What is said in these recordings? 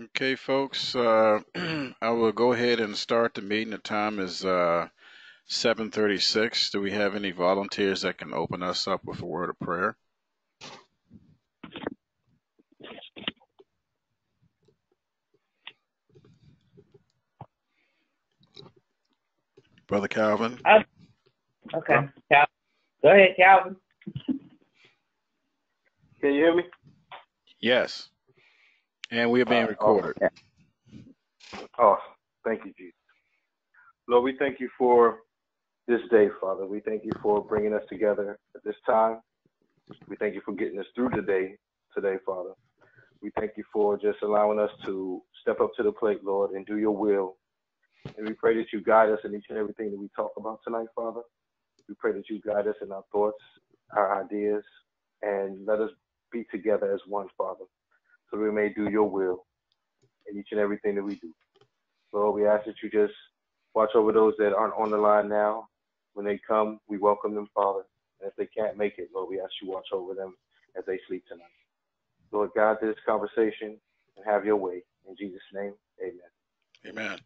Okay, folks, I will go ahead and start the meeting. The time is 7:36. Do we have any volunteers that can open us up with a word of prayer? Brother Calvin? Okay. Go ahead, Calvin. Can you hear me? Yes. And we are being recorded. Oh, thank you, Jesus. Lord, we thank you for this day, Father. We thank you for bringing us together at this time. We thank you for getting us through the day today, Father. We thank you for just allowing us to step up to the plate, Lord, and do your will. And we pray that you guide us in each and everything that we talk about tonight, Father. We pray that you guide us in our thoughts, our ideas, and let us be together as one, Father, so we may do your will in each and everything that we do. Lord, we ask that you just watch over those that aren't on the line now. When they come, we welcome them, Father. And if they can't make it, Lord, we ask you watch over them as they sleep tonight. Lord, guide this conversation and have your way. In Jesus' name, amen. Amen.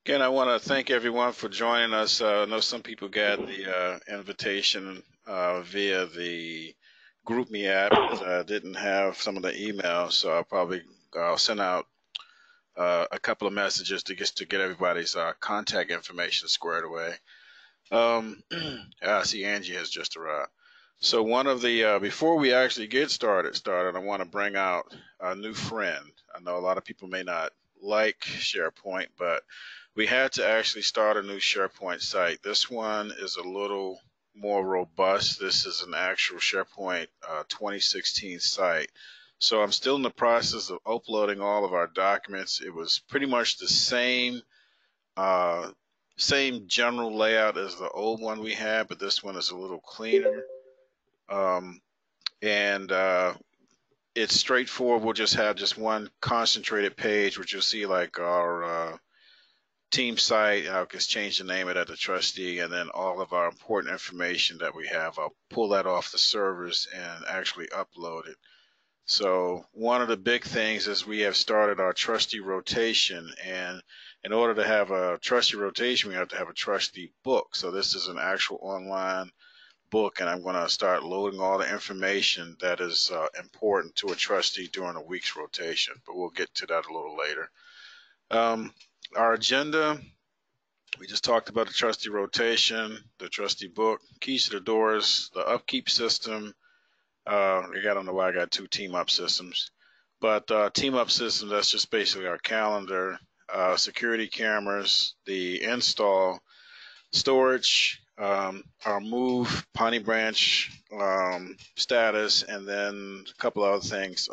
Again, I want to thank everyone for joining us. I know some people got the invitation via the GroupMe app because I didn't have some of the emails, so I'll send out a couple of messages to get everybody's contact information squared away. I see Angie has just arrived. So one of the before we actually get started, I want to bring out a new friend. I know a lot of people may not like SharePoint, but we had to actually start a new SharePoint site. This one is a little more robust. This is an actual SharePoint 2016 site. So I'm still in the process of uploading all of our documents. It was pretty much the same general layout as the old one we had, but this one is a little cleaner. And it's straightforward. We'll just have just one concentrated page, which you'll see like our team site. I'll just change the name of it at the trustee, and then all of our important information that we have, I'll pull that off the servers and actually upload it. So one of the big things is we have started our trustee rotation, and in order to have a trustee rotation, we have to have a trustee book. So this is an actual online book, and I'm going to start loading all the information that is important to a trustee during a week's rotation, but we'll get to that a little later. Our agenda, we just talked about the trustee rotation, the trustee book, keys to the doors, the upkeep system. I don't know why I got two team up systems, but team up system, that's just basically our calendar, security cameras, the install, storage, our move, Piney Branch status, and then a couple other things,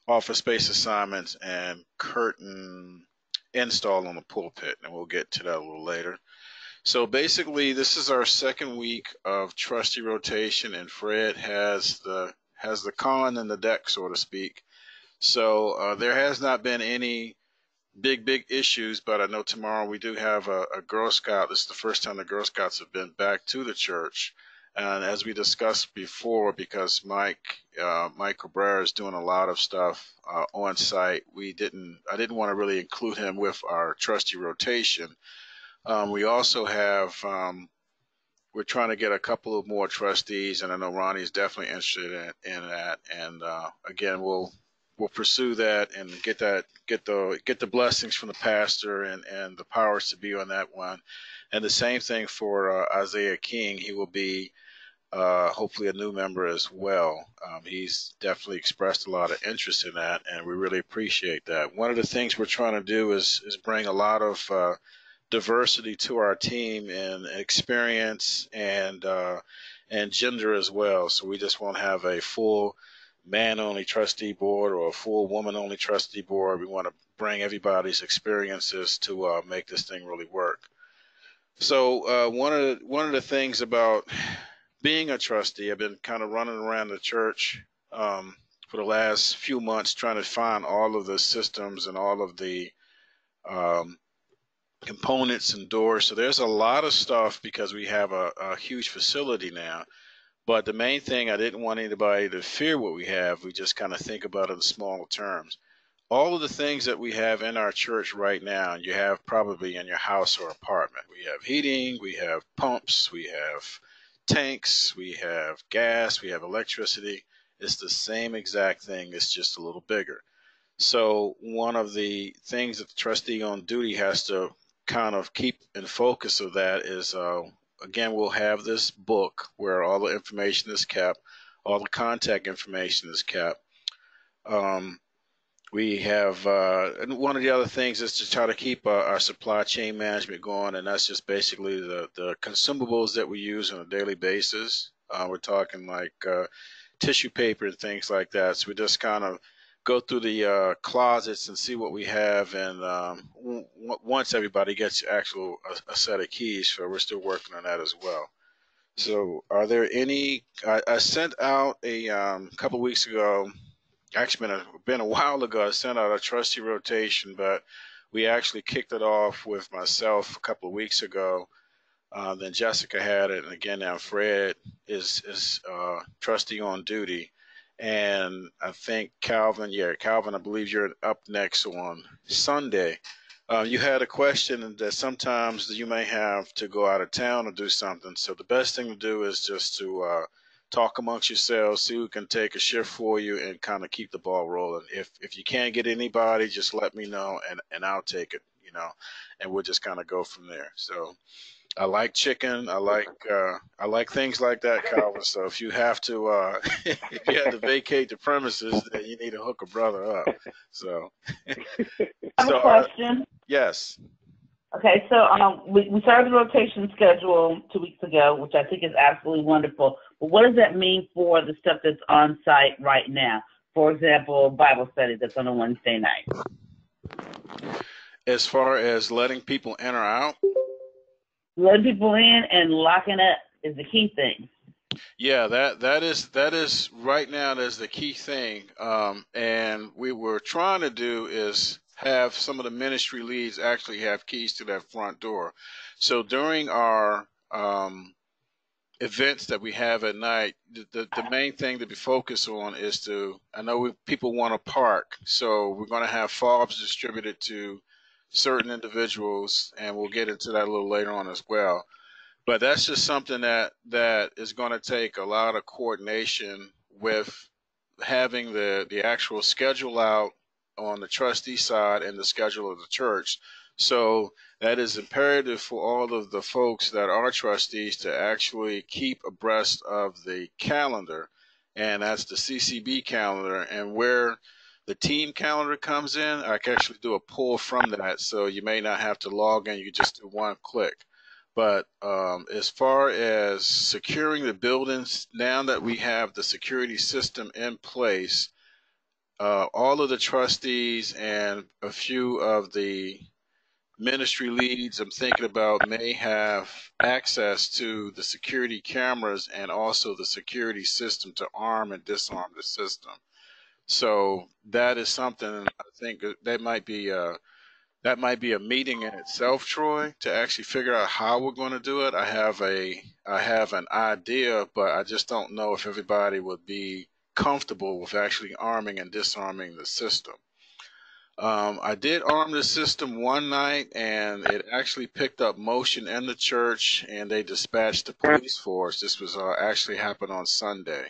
office space assignments and curtain install on the pulpit, and we'll get to that a little later. So basically, this is our second week of trustee rotation, and Fred has the con in the deck, so to speak. So there has not been any big issues, but I know tomorrow we do have a Girl Scout. This is the first time the Girl Scouts have been back to the church, and as we discussed before, because Mike Cabrera is doing a lot of stuff on site, I didn't want to really include him with our trustee rotation. We also have, we're trying to get a couple of more trustees, and I know Ronnie's definitely interested in that. And again, we'll pursue that and get the blessings from the pastor and the powers to be on that one. And the same thing for Isaiah King. He will be hopefully a new member as well. He's definitely expressed a lot of interest in that, and we really appreciate that. One of the things we're trying to do is bring a lot of diversity to our team in experience and gender as well. So we just won't have a full man-only trustee board or a full woman-only trustee board. We want to bring everybody's experiences to make this thing really work. So one of the things about being a trustee, I've been kind of running around the church for the last few months trying to find all of the systems and all of the components and doors. So there's a lot of stuff because we have a huge facility now. But the main thing, I didn't want anybody to fear what we have. We just kind of think about it in smaller terms. All of the things that we have in our church right now, you have probably in your house or apartment. We have heating, we have pumps, we have tanks, we have gas, we have electricity. It's the same exact thing. It's just a little bigger. So one of the things that the trustee on duty has to kind of keep in focus of that is, again, we'll have this book where all the information is kept, all the contact information is kept. We have, and one of the other things is to try to keep our supply chain management going, and that's just basically the consumables that we use on a daily basis. We're talking like tissue paper and things like that. So we just kind of go through the closets and see what we have, and once everybody gets a set of keys, so we're still working on that as well. So are there any, I sent out a couple of weeks ago, actually been a while ago, I sent out a trustee rotation, but we actually kicked it off with myself a couple of weeks ago. Then Jessica had it, and again now Fred is trustee on duty, and I think Calvin, Calvin, I believe you're up next on Sunday. You had a question that sometimes you may have to go out of town or do something, so the best thing to do is just to talk amongst yourselves, see who can take a shift for you, and kind of keep the ball rolling. If you can't get anybody, just let me know, and I'll take it, and we'll just kind of go from there. So I like chicken. I like things like that, Calvin. So if you have to, if you have to vacate the premises, then you need to hook a brother up. So, I have a question. Yes. Okay, so we started the rotation schedule 2 weeks ago, which I think is absolutely wonderful. But what does that mean for the stuff that's on site right now? For example, Bible study that's on a Wednesday night. As far as letting people in or out? Letting people in and locking up is the key thing. Yeah, that is right now. That's the key thing. And we were trying to do is have some of the ministry leads actually have keys to that front door. So during our events that we have at night, the main thing to be focused on is I know people want to park, so we're going to have fobs distributed to certain individuals, and we'll get into that a little later on as well. But that's just something that is going to take a lot of coordination with having the actual schedule out on the trustee side and the schedule of the church. So that is imperative for all of the folks that are trustees to actually keep abreast of the calendar, and that's the CCB calendar. And where the team calendar comes in, I can actually do a pull from that, so you may not have to log in. You just do one click. But as far as securing the buildings, now that we have the security system in place, all of the trustees and a few of the ministry leads I'm thinking about may have access to the security cameras and also the security system to arm and disarm the system. So that is something I think that might be a meeting in itself, Troy, to actually figure out how we're going to do it. I have an idea, but I just don't know if everybody would be comfortable with actually arming and disarming the system. I did arm the system one night, and it actually picked up motion in the church, and they dispatched the police force. This was actually happened on Sunday.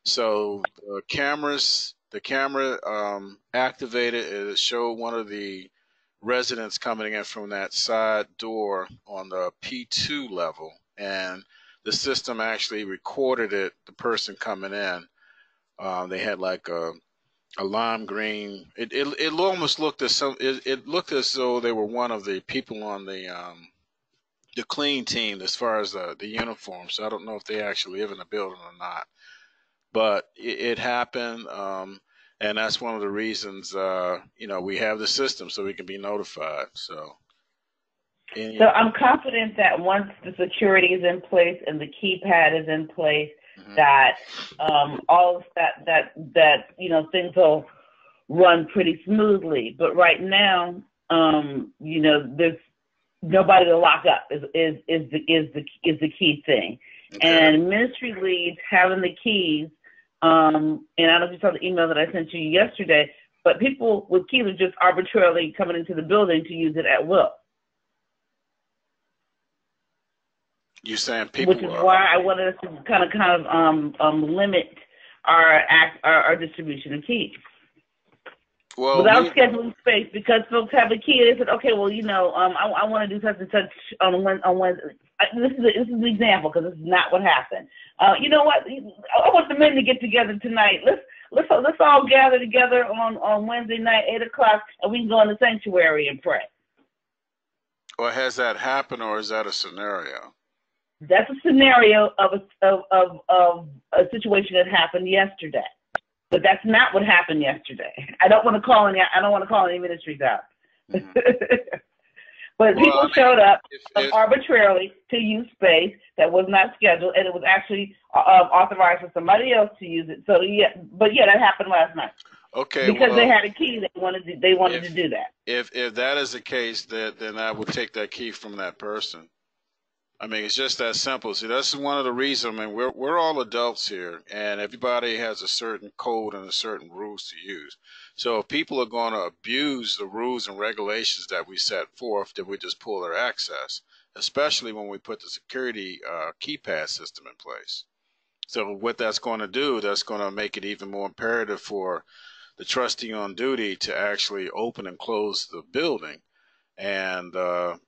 So the camera activated. It showed one of the residents coming in from that side door on the P2 level, and the system actually recorded the person coming in. They had like a lime green. It almost looked as it looked as though they were one of the people on the clean team as far as the uniform. So I don't know if they actually live in the building or not, but it happened. And that's one of the reasons, we have the system so we can be notified. So I'm confident that once the security is in place and the keypad is in place, that all of that things will run pretty smoothly. But right now, there's nobody to lock up is the key thing. Okay. And ministry leads having the keys. And I don't know if you saw the email that I sent you yesterday, but people with keys are just arbitrarily coming into the building to use it at will. You saying people? Which is why I wanted us to kind of limit our distribution of keys. Well, without scheduling space, because folks have a key. They said, okay, well, I want to do such and such on Wednesday. This is an example, because this is not what happened. You know what? I want the men to get together tonight. Let's all gather together on Wednesday night, 8:00, and we can go in the sanctuary and pray. Well, has that happened, or is that a scenario? That's a scenario of a situation that happened yesterday. But that's not what happened yesterday. I don't want to call any ministries out. Mm-hmm. But people showed up arbitrarily to use space that was not scheduled, and it was actually authorized for somebody else to use it. So that happened last night. Okay. Because they had a key, they wanted to do that. If that is the case, then I would take that key from that person. I mean, it's just that simple. See, that's one of the reasons. I mean, we're all adults here, and everybody has a certain code and a certain rules to use. So if people are going to abuse the rules and regulations that we set forth, then we just pull their access, especially when we put the security keypad system in place. So what that's going to do, that's going to make it even more imperative for the trustee on duty to actually open and close the building. And that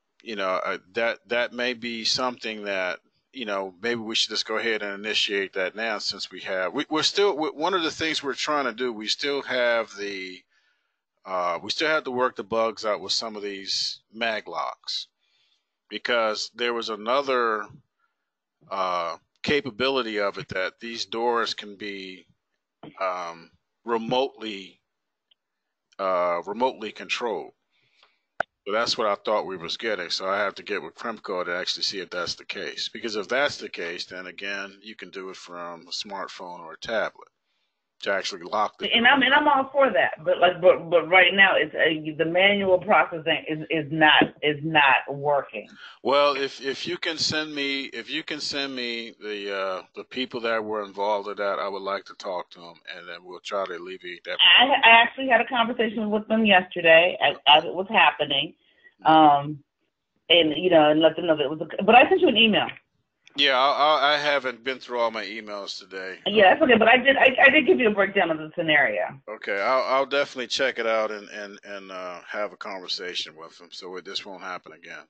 may be something that, maybe we should just go ahead and initiate that now, since we're still, one of the things we're trying to do, we still have to work the bugs out with some of these mag locks, because there was another capability of it, that these doors can be remotely controlled. So that's what I thought we was getting. So I have to get with Kremco to actually see if that's the case. Because if that's the case, then again, you can do it from a smartphone or a tablet to actually lock the door. And I'm all for that. But right now, it's the manual processing is not working. Well, if you can send me the people that were involved in that, I would like to talk to them, and then we'll try to alleviate that problem. I actually had a conversation with them yesterday as it was happening, and let them know that it was. But I sent you an email. Yeah, I haven't been through all my emails today. Yeah, that's okay. But I did give you a breakdown of the scenario. Okay, I'll definitely check it out and have a conversation with them, so this won't happen again.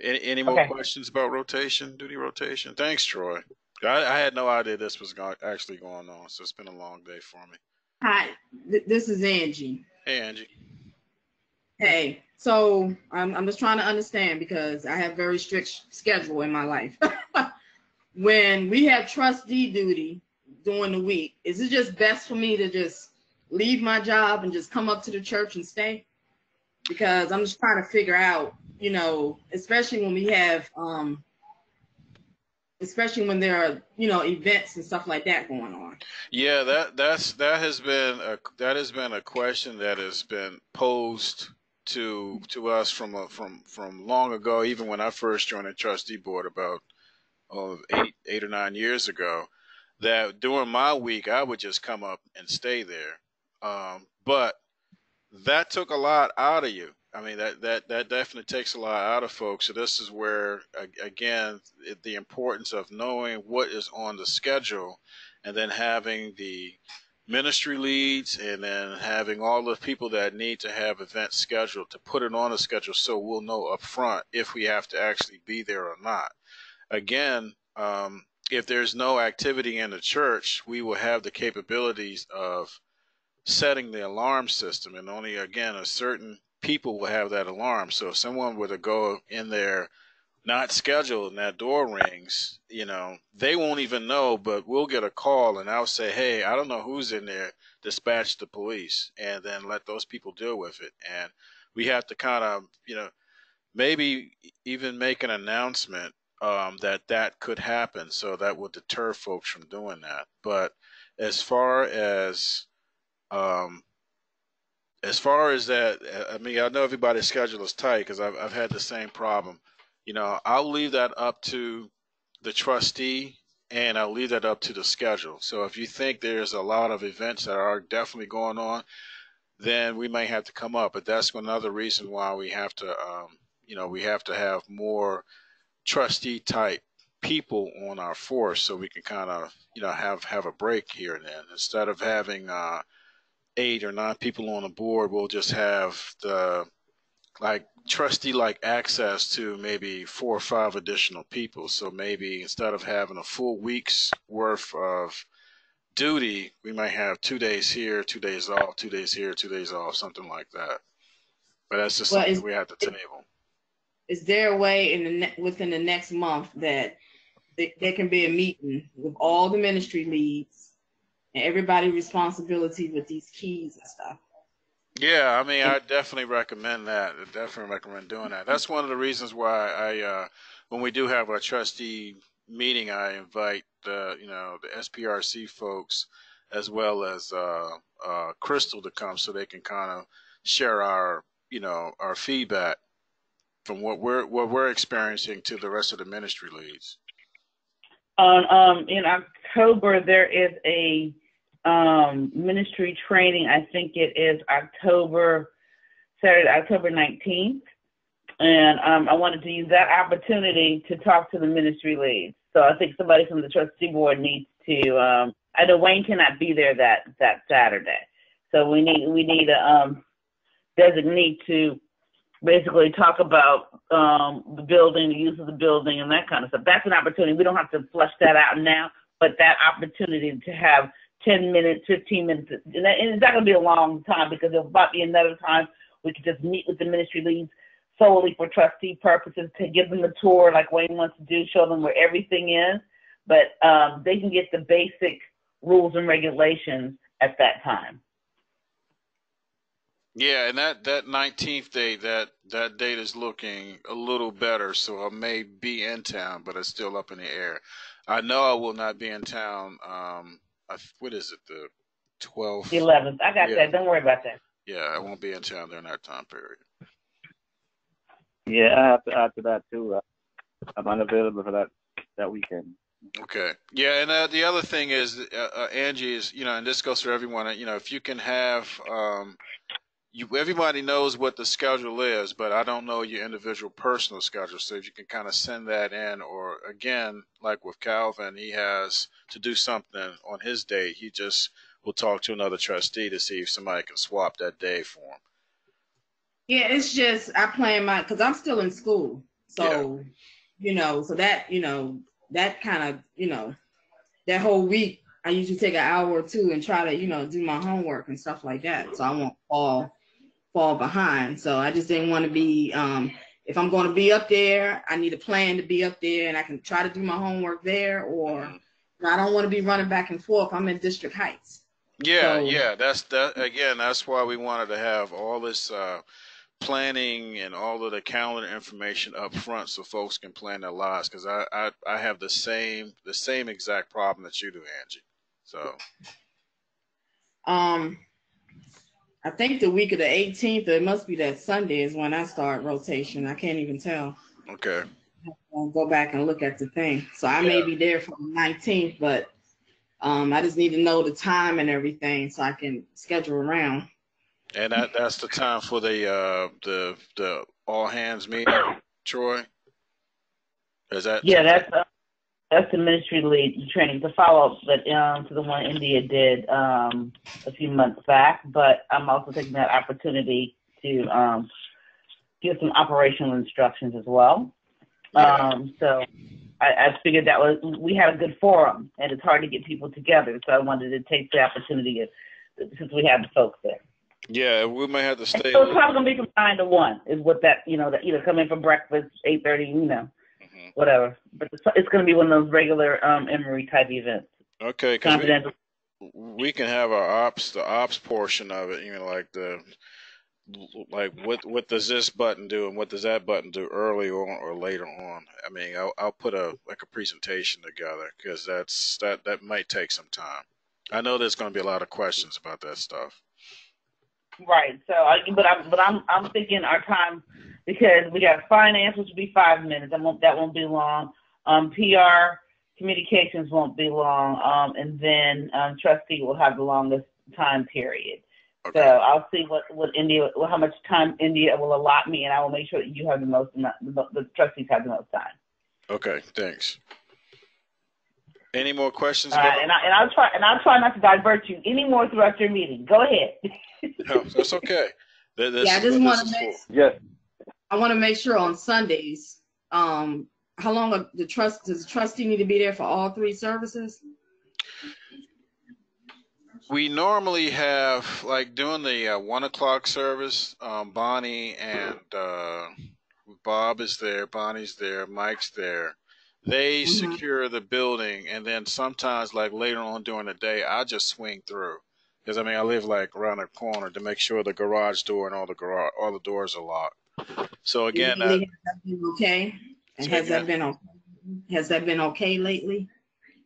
Any more questions about duty rotation? Thanks, Troy. I had no idea this was actually going on, so it's been a long day for me. Hi, this is Angie. Hey, Angie. Hey, so I'm just trying to understand, because I have very strict schedule in my life. When we have trustee duty during the week, is it just best for me to just leave my job and just come up to the church and stay? Because I'm just trying to figure out, especially when we have, especially when there are, events and stuff like that going on. Yeah, that has been a question that has been posed to us from long ago, even when I first joined the trustee board about 8 or 9 years ago, that during my week I would just come up and stay there. But that took a lot out of you. I mean, that definitely takes a lot out of folks. So this is where, again, the importance of knowing what is on the schedule, and then having the ministry leads, and then having all the people that need to have events scheduled to put it on a schedule, so we'll know up front if we have to actually be there or not. Again, if there's no activity in the church, we will have the capabilities of setting the alarm system, and only, again, a certain people will have that alarm. So if someone were to go in there not scheduled and that door rings, they won't even know, but we'll get a call and I'll say, hey, I don't know who's in there, dispatch the police, and then let those people deal with it. And we have to kind of, maybe even make an announcement that could happen, so that would deter folks from doing that. But as far as that, I mean, I know everybody's schedule is tight, because I've had the same problem. I'll leave that up to the trustee, and I'll leave that up to the schedule. So if you think there's a lot of events that are definitely going on, then we may have to come up. But that's another reason why we have to, we have to have more trustee type people on our force, so we can kind of, have a break here and then. Instead of having 8 or 9 people on the board, we'll just have the trustee access to maybe 4 or 5 additional people. So maybe instead of having a full week's worth of duty, we might have 2 days here, 2 days off, 2 days here, 2 days off, something like that. But that's just something we have to table. Is there a way within the next month that there can be a meeting with all the ministry leads and everybody's responsibility with these keys and stuff? Yeah, I mean, I definitely recommend that. I definitely recommend doing that. That's one of the reasons why when we do have our trustee meeting, I invite the SPRC folks as well as Crystal to come, so they can kind of share our feedback from what we're experiencing to the rest of the ministry leads. In October, there is a ministry training. I think it is Saturday, October 19th. And I wanted to use that opportunity to talk to the ministry leads. So I think somebody from the trustee board needs to, I know Wayne cannot be there that Saturday. So we need a designee to basically talk about the building, the use of the building, and that kind of stuff. That's an opportunity. We don't have to flush that out now, but that opportunity to have 10 minutes, 15 minutes, and it's not going to be a long time, because there'll about be another time we could just meet with the ministry leads solely for trustee purposes, to give them a tour like Wayne wants to do, show them where everything is, but they can get the basic rules and regulations at that time. Yeah, and that 19th date, that date is looking a little better, so I may be in town, but it's still up in the air. I know I will not be in town. What is it, the 12th? The 11th. I got that. Don't worry about that. Yeah, I won't be in town during that time period. Yeah, I have to add to that too. I'm unavailable for that weekend. Okay. Yeah, and the other thing is, Angie, is, and this goes for everyone, if you can have, everybody knows what the schedule is, but I don't know your individual personal schedule. So if you can kind of send that in, or again, like with Calvin, he has to do something on his day. He just will talk to another trustee to see if somebody can swap that day for him. Yeah, it's just I plan because I'm still in school. So, so that, that kind of, that whole week, I usually take an hour or two and try to, do my homework and stuff like that. So I won't fall behind. So I just didn't want to be, if I'm going to be up there, I need a plan to be up there, and I can try to do my homework there, or I don't want to be running back and forth. I'm in District Heights. Yeah, that's why we wanted to have all this planning and all of the calendar information up front, so folks can plan their lives, because I have the same exact problem that you do, Angie. So I think the week of the 18th, it must be that Sunday, is when I start rotation. I can't even tell. Okay. I'll go back and look at the thing. So I may be there for the 19th, but I just need to know the time and everything so I can schedule around. And that's the time for the all hands meeting, Troy? Is that? Yeah, that's the ministry lead training, the follow-up to the one India did a few months back. But I'm also taking that opportunity to give some operational instructions as well. So I figured we had a good forum, and it's hard to get people together. So I wanted to take the opportunity since we have the folks there. Yeah, we may have to stay. So it's probably gonna be from 9 to 1 is what that that either come in for breakfast 8:30, whatever. But it's gonna be one of those regular Emory type events. Okay, confidential. We can have the ops portion of it. What does this button do and what does that button do early on or later on? I mean, I'll put a presentation together, because that might take some time. I know there's going to be a lot of questions about that stuff. Right. So, I'm thinking our time, because we got finance, which will be 5 minutes. That won't be long. PR communications won't be long, and then trustee will have the longest time period. Okay. So I'll see how much time India will allot me, and I will make sure that you have the trustees have the most time. Okay, thanks. Any more questions? And I'll try not to divert you any more throughout your meeting. Go ahead. No, that's okay. I just want to make. Yes. I want to make sure on Sundays. How long does the trustee need to be there for all 3 services? We normally have, like, during the 1 o'clock service, Bonnie and Bob is there, Bonnie's there, Mike's there. They secure the building, and then sometimes, like later on during the day, I just swing through. Because I live like around the corner to make sure the garage door and all the doors are locked. So again, has that been okay? And has that been okay lately?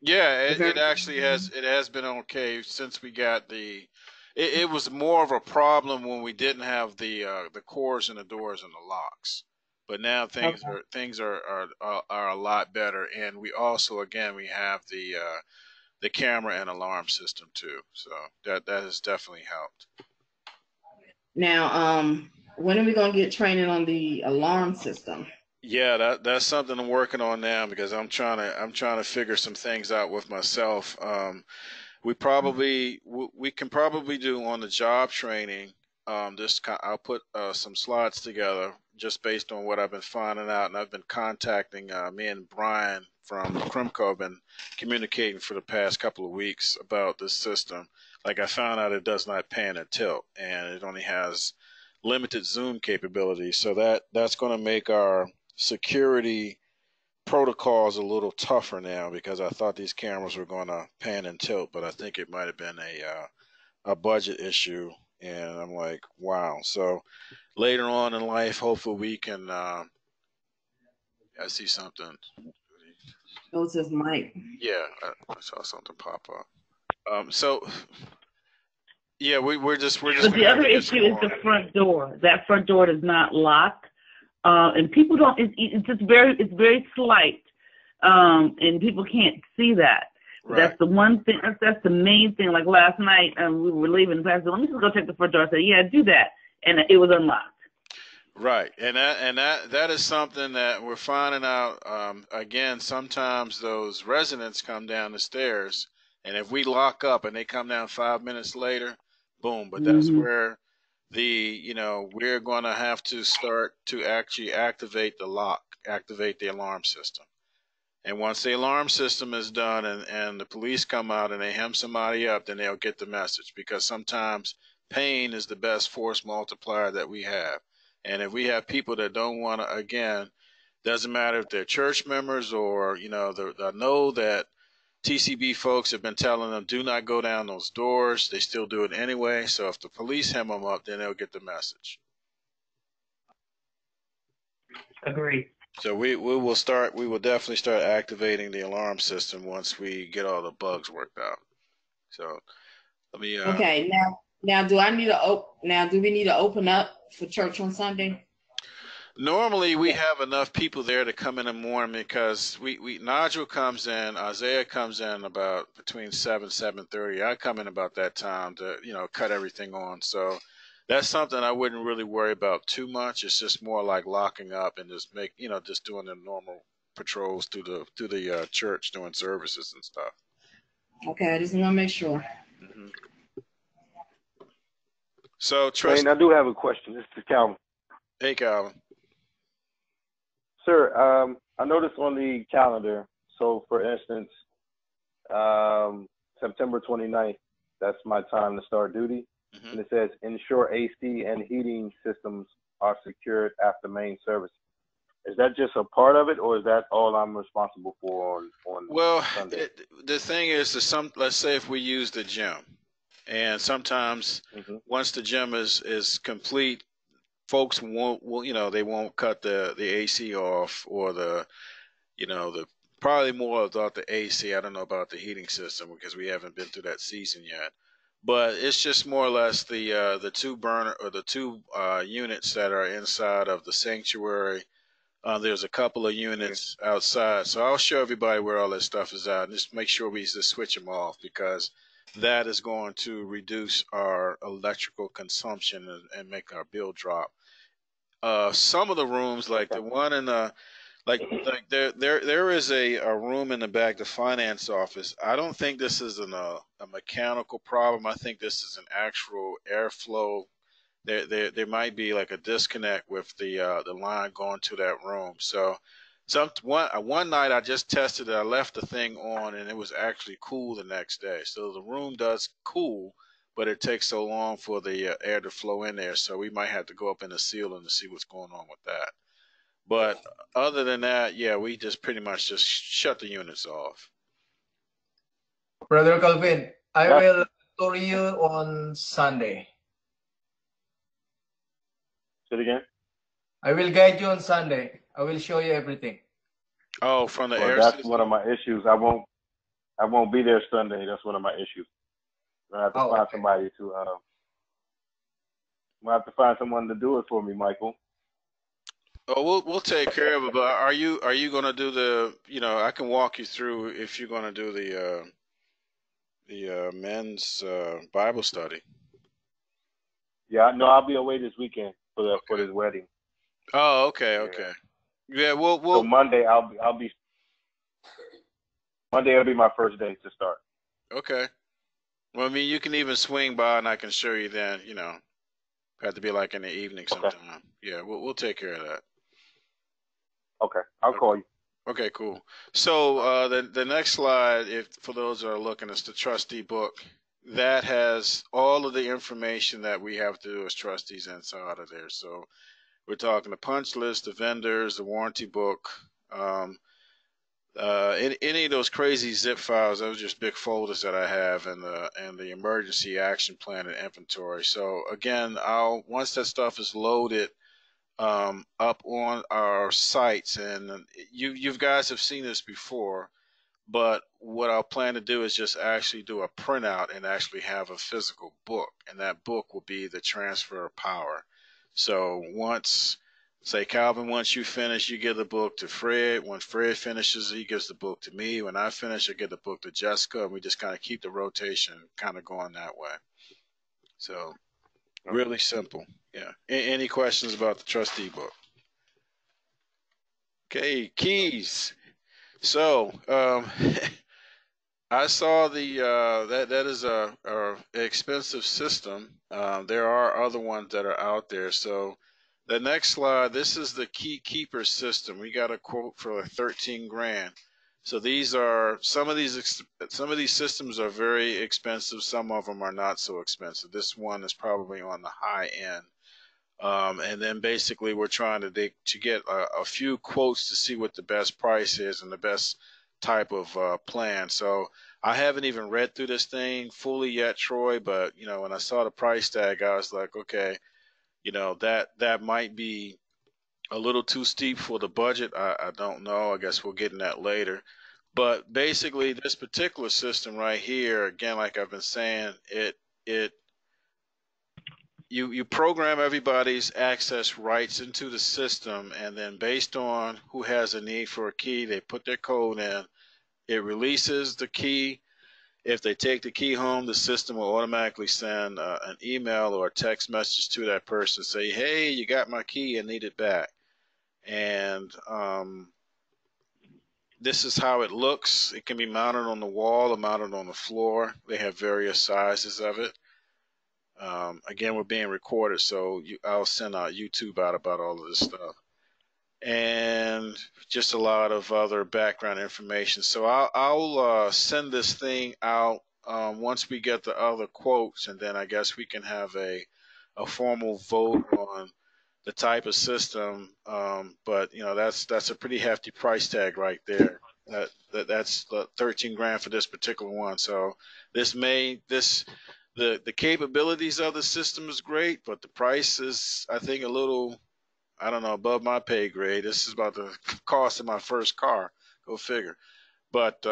Yeah, it actually has. It has been okay since we got the. It was more of a problem when we didn't have the cores and the doors and the locks. But now things are a lot better, and we also we have the camera and alarm system too. So that has definitely helped. Now, when are we gonna get training on the alarm system? Yeah, that's something I'm working on now because I'm trying to figure some things out with myself. We can probably do on the job training. I'll put some slides together just based on what I've been finding out, and I've been contacting me and Brian from Crimco have been communicating for the past couple of weeks about this system. Like, I found out it does not pan and tilt, and it only has limited zoom capability. So that's going to make our security protocols a little tougher now because I thought these cameras were going to pan and tilt, but I think it might have been a budget issue. And I'm like, wow. So later on in life, hopefully we can. I see something. Oh, it says Mike. Yeah, I saw something pop up. So yeah, we're just. But the other issue is the front door. That front door does not lock, and people don't. It's very slight, and people can't see that. Right. That's the one thing. That's the main thing. Like last night, we were leaving. I said, "Let me just go check the front door." I said, "Yeah, do that," and it was unlocked. Right, and that is something that we're finding out. Again, sometimes those residents come down the stairs, and if we lock up and they come down 5 minutes later, boom. But that's where we're going to have to start to actually activate the lock, activate the alarm system. And once the alarm system is done and the police come out and they hem somebody up, then they'll get the message, because sometimes pain is the best force multiplier that we have. And if we have people that don't want to, again, doesn't matter if they're church members or, I know that TCB folks have been telling them, do not go down those doors. They still do it anyway. So if the police hem them up, then they'll get the message. Agree. So we will definitely start activating the alarm system once we get all the bugs worked out. So let me. Okay, now do we need to open up for church on Sunday? Normally we have enough people there to come in the morning because Nigel comes in, Isaiah comes in about between 7:30. I come in about that time to cut everything on. So that's something I wouldn't really worry about too much. It's just more like locking up and just just doing the normal patrols through the church, doing services and stuff. Okay, I just want to make sure. Mm-hmm. So, Trustee, I do have a question. This is Calvin. Hey, Calvin. Sir, I noticed on the calendar, so for instance, September 29th, that's my time to start duty. Mm-hmm. And it says, ensure AC and heating systems are secured after main service. Is that just a part of it, or is that all I'm responsible for on Sunday? The thing is, let's say if we use the gym, and sometimes once the gym is complete, folks they won't cut the AC off, or the probably more about the AC. I don't know about the heating system because we haven't been through that season yet. But it's just more or less the two burner or the two units that are inside of the sanctuary There's a couple of units outside, so I'll show everybody where all that stuff is at. And just make sure we just switch them off, because that is going to reduce our electrical consumption and make our bill drop. Some of the rooms, like the one in the like there is a room in the back, the finance office. I don't think this is a mechanical problem. I think this is an actual airflow. There might be like a disconnect with the line going to that room. So one night I just tested it. I left the thing on and it was actually cool the next day. So the room does cool, but it takes so long for the air to flow in there. So we might have to go up in the ceiling to see what's going on with that. But other than that, yeah, we just pretty much just shut the units off. Brother Calvin, I will tour you on Sunday. Say it again. I will guide you on Sunday. I will show you everything. Oh, from the air that's system? One of my issues. I won't be there Sunday. That's one of my issues. I have to find somebody to. I have to find someone to do it for me, Michael. Oh, we'll take care of it. But are you going to do the? I can walk you through if you're going to do the men's Bible study. Yeah, no, I'll be away this weekend for this wedding. Oh, okay. Yeah, we'll. So Monday I'll be. Monday will be my first day to start. Okay. Well, I mean, you can even swing by and I can show you then. Have to be like in the evening sometime. Okay. Yeah, we'll take care of that. Okay, I'll call you. Okay, cool. So the next slide, for those that are looking, is the trustee book. That has all of the information that we have to do as trustees inside of there. So we're talking the punch list, the vendors, the warranty book, any of those crazy zip files. Those are just big folders that I have, and the emergency action plan and inventory. So again, once that stuff is loaded up on our sites, and you guys have seen this before, but what I'll plan to do is just actually do a printout and actually have a physical book, and that book will be the transfer of power. So say Calvin, once you finish, you give the book to Fred. When Fred finishes, he gives the book to me. When I finish, I give the book to Jessica, and we just kind of keep the rotation kind of going that way. So really simple. Yeah. Any questions about the trustee book? Okay, keys. So I saw that is a expensive system. There are other ones that are out there. So the next slide, this is the key keeper system. We got a quote for like 13 grand. So some of these systems are very expensive. Some of them are not so expensive. This one is probably on the high end. And then basically we're trying to get a few quotes to see what the best price is and the best type of plan. So I haven't even read through this thing fully yet, Troy, but when I saw the price tag, I was like, okay, that might be a little too steep for the budget. I don't know. I guess we'll get in that later. But basically this particular system right here, again, like I've been saying, you program everybody's access rights into the system, and then based on who has a need for a key, they put their code in. It releases the key. If they take the key home, the system will automatically send an email or a text message to that person, say, hey, you got my key, I need it back. And this is how it looks. It can be mounted on the wall or mounted on the floor. They have various sizes of it. Again, we're being recorded, so I'll send out YouTube out about all of this stuff. And just a lot of other background information. So I'll send this thing out once we get the other quotes, and then I guess we can have a formal vote on the type of system. But that's a pretty hefty price tag right there. That's 13 grand for this particular one. So the capabilities of the system is great, but the price is, I think, a little, I don't know, above my pay grade. This is about the cost of my first car. Go figure. But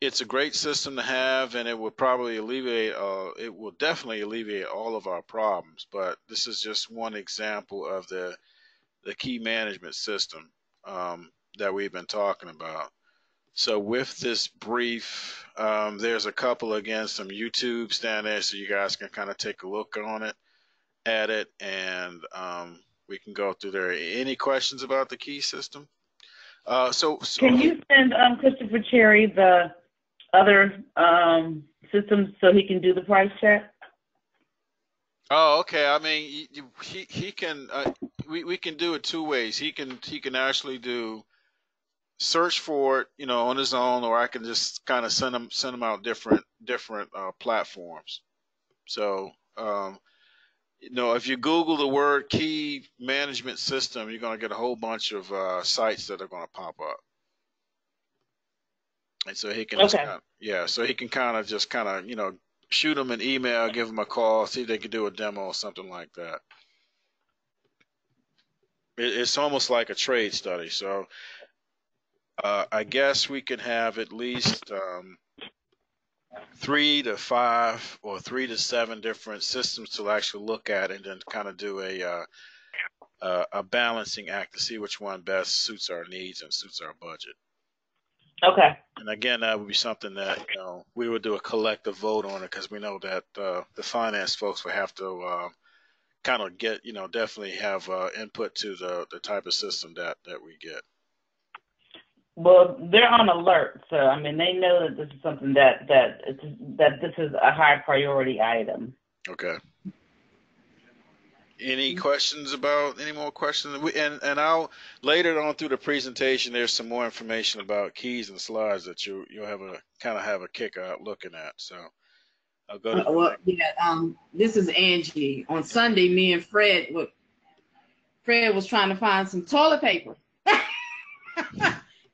it's a great system to have, and it will probably it will definitely alleviate all of our problems. But this is just one example of the key management system that we've been talking about. So with this brief, there's a couple, again, some YouTubes down there, so you guys can kind of take a look on it, at it, and we can go through there. Any questions about the key system? So can you send Christopher Cherry the other systems so he can do the price check? Oh, okay. I mean, he can. We can do it two ways. He can actually do search for it, on his own, or I can just kind of send him out different platforms. So, if you Google the word key management system, you're going to get a whole bunch of sites that are going to pop up. And so he can so he can kind of shoot them an email, give them a call, see if they can do a demo or something like that. It's almost like a trade study. So I guess we can have at least 3 to 5 or 3 to 7 different systems to actually look at, and then kind of do a balancing act to see which one best suits our needs and suits our budget. Okay. And again, that would be something that we would do a collective vote on it, because we know that the finance folks will have to kind of get definitely have input to the type of system that we get. Well, they're on alert, so I mean they know that this is something that this is a high priority item. Okay. Any questions about any more questions? And I'll later on through the presentation, there's some more information about keys and slides that you'll have a kick out looking at. So I'll go to this is Angie. On Sunday, me and Fred was trying to find some toilet paper.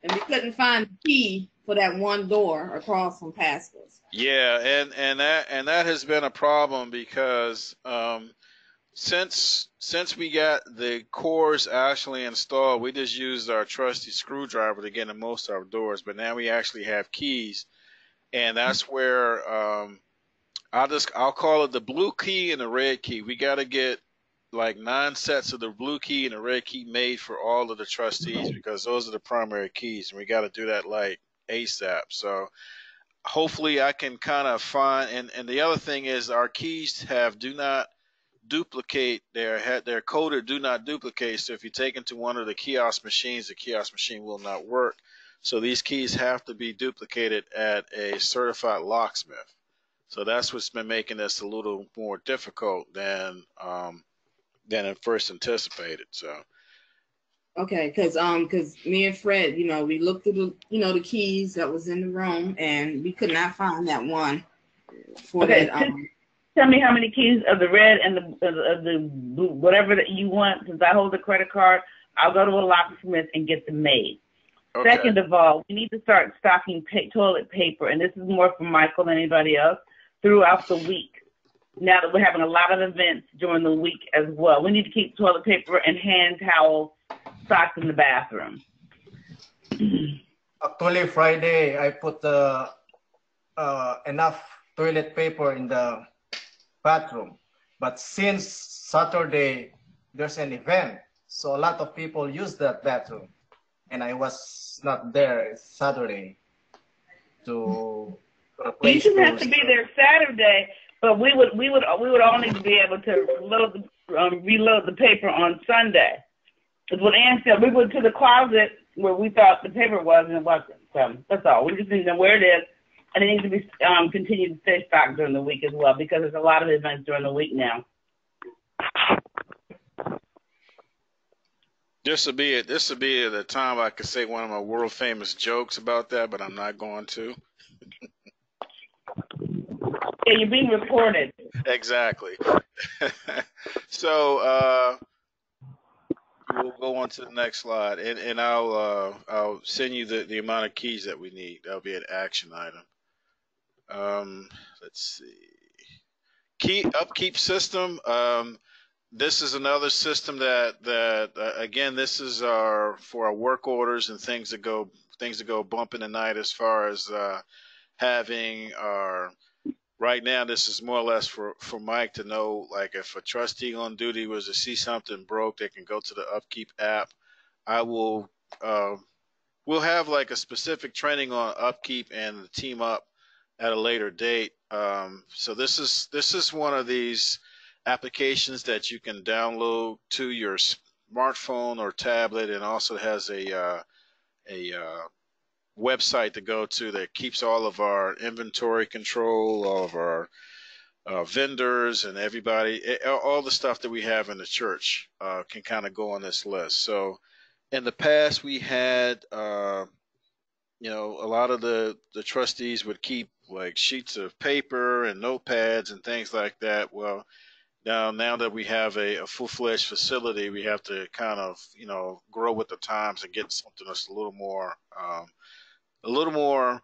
And we couldn't find the key for that one door across from Pascal's. Yeah, and that has been a problem, because since we got the cores actually installed, we just used our trusty screwdriver to get in most of our doors. But now we actually have keys, and that's where I'll call it the blue key and the red key. We got to get like 9 sets of the blue key and the red key made for all of the trustees, because those are the primary keys, and we got to do that like ASAP. So hopefully I can kind of find, and the other thing is our keys do not duplicate, they're coded do not duplicate. So if you take into one of the kiosk machines, the kiosk machine will not work. So these keys have to be duplicated at a certified locksmith. So that's what's been making this a little more difficult than at first anticipated. So okay, because me and Fred, we looked through the keys that was in the room, and we could not find that one for that. Tell me how many keys of the red and the blue, whatever that you want. Since I hold a credit card, I'll go to a locksmith and get them made. Okay. Second of all, we need to start stocking toilet paper, and this is more for Michael than anybody else, throughout the week. Now that we're having a lot of events during the week as well, we need to keep toilet paper and hand towels stocked in the bathroom. Actually, Friday, I put enough toilet paper in the bathroom. But since Saturday, there's an event, so a lot of people use that bathroom. And I was not there Saturday to replace. You shouldn't have to be there Saturday. But we would only be able to reload the paper on Sunday. Because what Ann said, we went to the closet where we thought the paper was, and it wasn't. So that's all. We just need to know where it is, and it needs to be continued to stay stocked during the week as well, because there's a lot of events during the week now. This will be the time I could say one of my world famous jokes about that, but I'm not going to. Yeah, you're being recorded. Exactly. So we'll go on to the next slide, and I'll send you the amount of keys that we need. That'll be an action item. Let's see. Key upkeep system. This is another system that again, this is for our work orders and things that go bump in the night, as far as having our right now, this is more or less for Mike to know, like if a trustee on duty was to see something broke, they can go to the Upkeep app. I will, we'll have like a specific training on Upkeep and the Team Up at a later date. So this is one of these applications that you can download to your smartphone or tablet, and also has a website to go to that keeps all of our inventory control, all of our vendors and everybody, all the stuff that we have in the church can kind of go on this list. So in the past, we had, a lot of the trustees would keep like sheets of paper and notepads and things like that. Well, now that we have a full-fledged facility, we have to kind of, grow with the times and get something that's a little more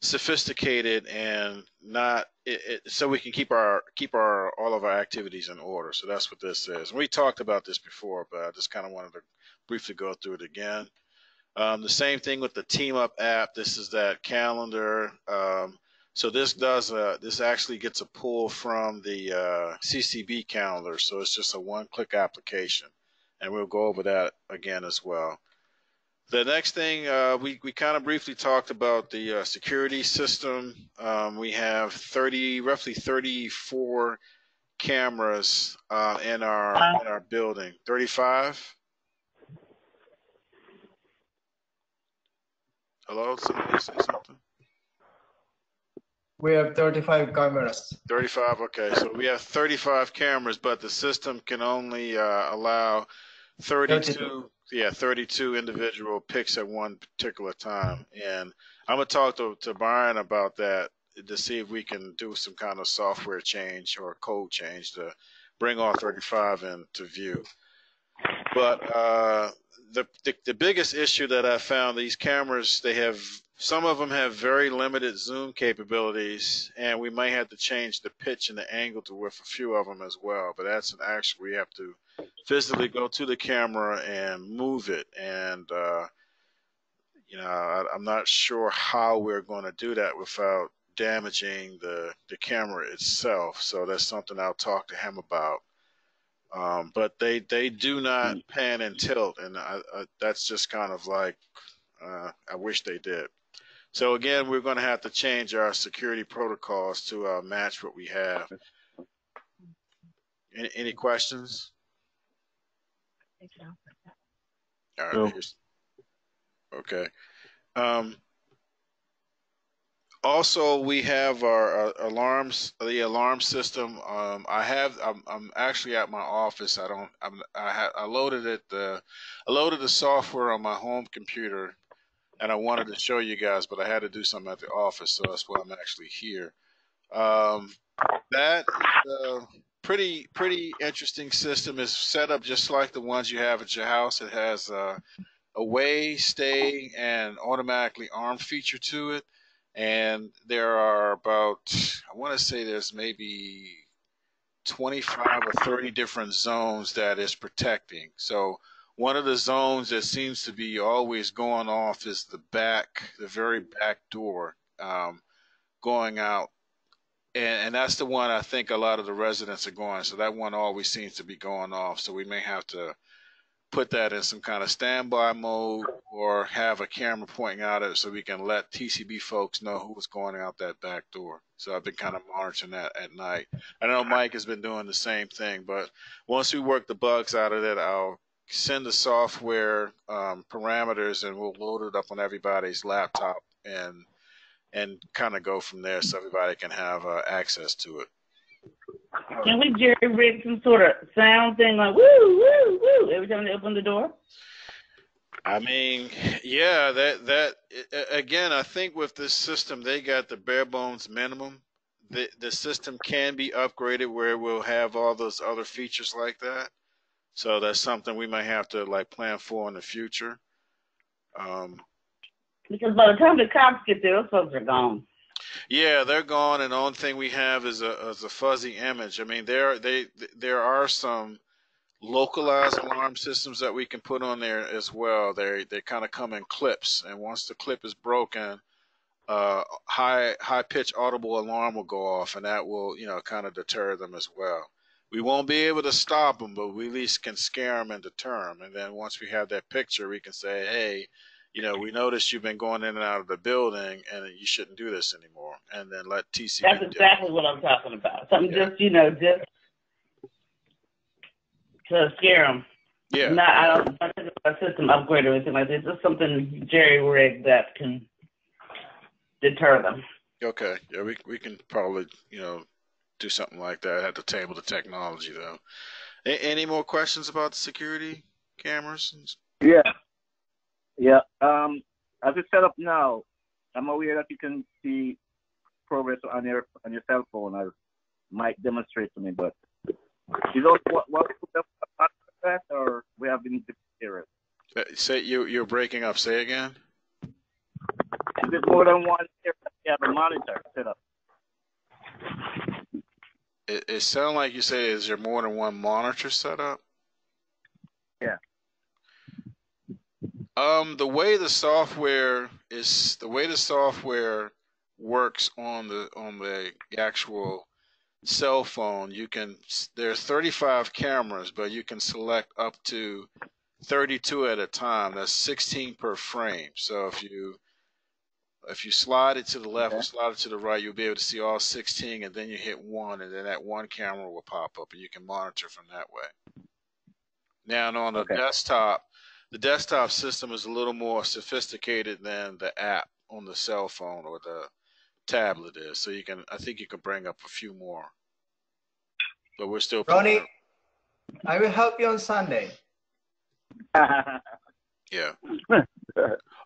sophisticated and not so we can keep our all of our activities in order. So that's what this is. We talked about this before, but I just kind of wanted to briefly go through it again. The same thing with the Team Up app. This is that calendar. So this actually gets a pull from the CCB calendar. So it's just a one-click application, and we'll go over that again as well. The next thing, we kind of briefly talked about the security system. We have roughly 34 cameras in our building. 35. Hello, somebody say something. We have 35 cameras. 35. Okay, so we have 35 cameras, but the system can only allow 32. Yeah, 32 individual picks at one particular time. And I'm going to talk to Brian about that to see if we can do some kind of software change or code change to bring all 35 into view. But the biggest issue that I found, these cameras, some of them have very limited zoom capabilities, and we might have to change the pitch and the angle with a few of them as well. But that's an action we have to physically go to the camera and move it. And, I'm not sure how we're going to do that without damaging the camera itself. So that's something I'll talk to him about. But they do not pan and tilt, and that's just kind of like, I wish they did. So again, we're going to have to change our security protocols to match what we have. Any questions? All right. Okay. Also, we have our alarms, the alarm system. I'm actually at my office. I loaded the software on my home computer, and I wanted to show you guys, but I had to do something at the office, so that's why I'm actually here. That pretty interesting system. Is set up just like the ones you have at your house. It has away, stay, and automatically arm feature to it. And there are about, I want to say there's maybe 25 or 30 different zones that it's protecting. So one of the zones that seems to be always going off is the very back door going out. And that's the one I think a lot of the residents are going. So that one always seems to be going off. So we may have to put that in some kind of standby mode or have a camera pointing out at it so we can let TCB folks know who's going out that back door. So I've been kind of monitoring that at night. I know Mike has been doing the same thing, but once we work the bugs out of it, I'll send the software parameters and we'll load it up on everybody's laptop and kind of go from there so everybody can have access to it. Can we jerry rig some sort of sound thing like woo, woo, woo every time they open the door? I mean, yeah, that again, I think with this system, they got the bare bones minimum. The system can be upgraded where we'll have all those other features like that. So that's something we might have to like plan for in the future. Because by the time the cops get there, those folks are gone. Yeah, they're gone, and the only thing we have is a fuzzy image. I mean, there are some localized alarm systems that we can put on there as well. They kind of come in clips, and once the clip is broken, high pitch audible alarm will go off, and that will kind of deter them as well. We won't be able to stop them, but we at least can scare them and deter them. And then once we have that picture, we can say, hey, we noticed you've been going in and out of the building, and you shouldn't do this anymore. And then let TCB. That's exactly what I'm talking about. Something just to scare them. Yeah. I don't think it's a system upgrade or anything like this. It's something jerry-rigged that can deter them. Okay. Yeah, we can probably do something like that at the table, the technology though. Any more questions about the security cameras? Yeah. As it's set up now, I'm aware that you can see progress on your cell phone, as Mike demonstrates to me. But is those what that, or we have been different areas? Say you're breaking up. Say again. Is it more than one area that you have a monitor set up? It sounds like you say, is there more than one monitor set up? Yeah. The way the software works on the actual cell phone, there's 35 cameras, but you can select up to 32 at a time. That's 16 per frame. So if you slide it to the left or slide it to the right, you'll be able to see all 16, and then you hit 1, and then that one camera will pop up, and you can monitor from that way. Now, on the desktop, the desktop system is a little more sophisticated than the app on the cell phone or the tablet is. So I think you can bring up a few more. But we're still Ronnie, I will help you on Sunday. Yeah.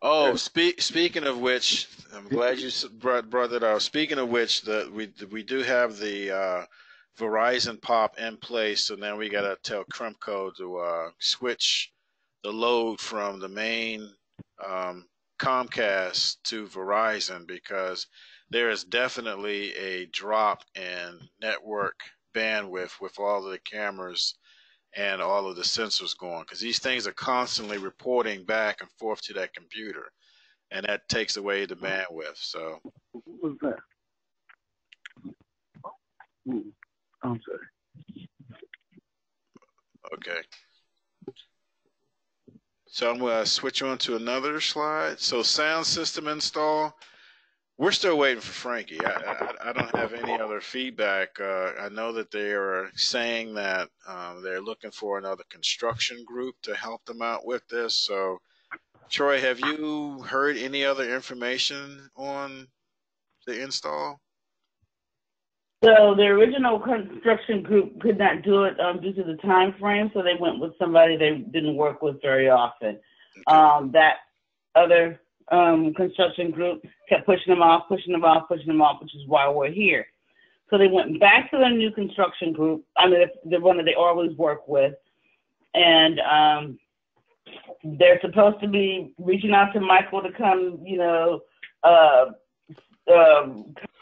Oh, speaking of which, I'm glad you brought that up. Speaking of which, we do have the Verizon POP in place, so now we got to tell Crimco to switch the load from the main Comcast to Verizon, because there is definitely a drop in network bandwidth with all of the cameras and all of the sensors going, because these things are constantly reporting back and forth to that computer, and that takes away the bandwidth. So What was that? I'm sorry. Okay. So I'm going to switch on to another slide. So sound system install. We're still waiting for Frankie. I don't have any other feedback. I know that they are saying that they're looking for another construction group to help them out with this. So, Troy, have you heard any other information on the install? So the original construction group could not do it due to the time frame, so they went with somebody they didn't work with very often. Okay. That other construction group kept pushing them off, which is why we're here. So they went back to the new construction group. I mean, the one that they always work with, and they're supposed to be reaching out to Michael to come,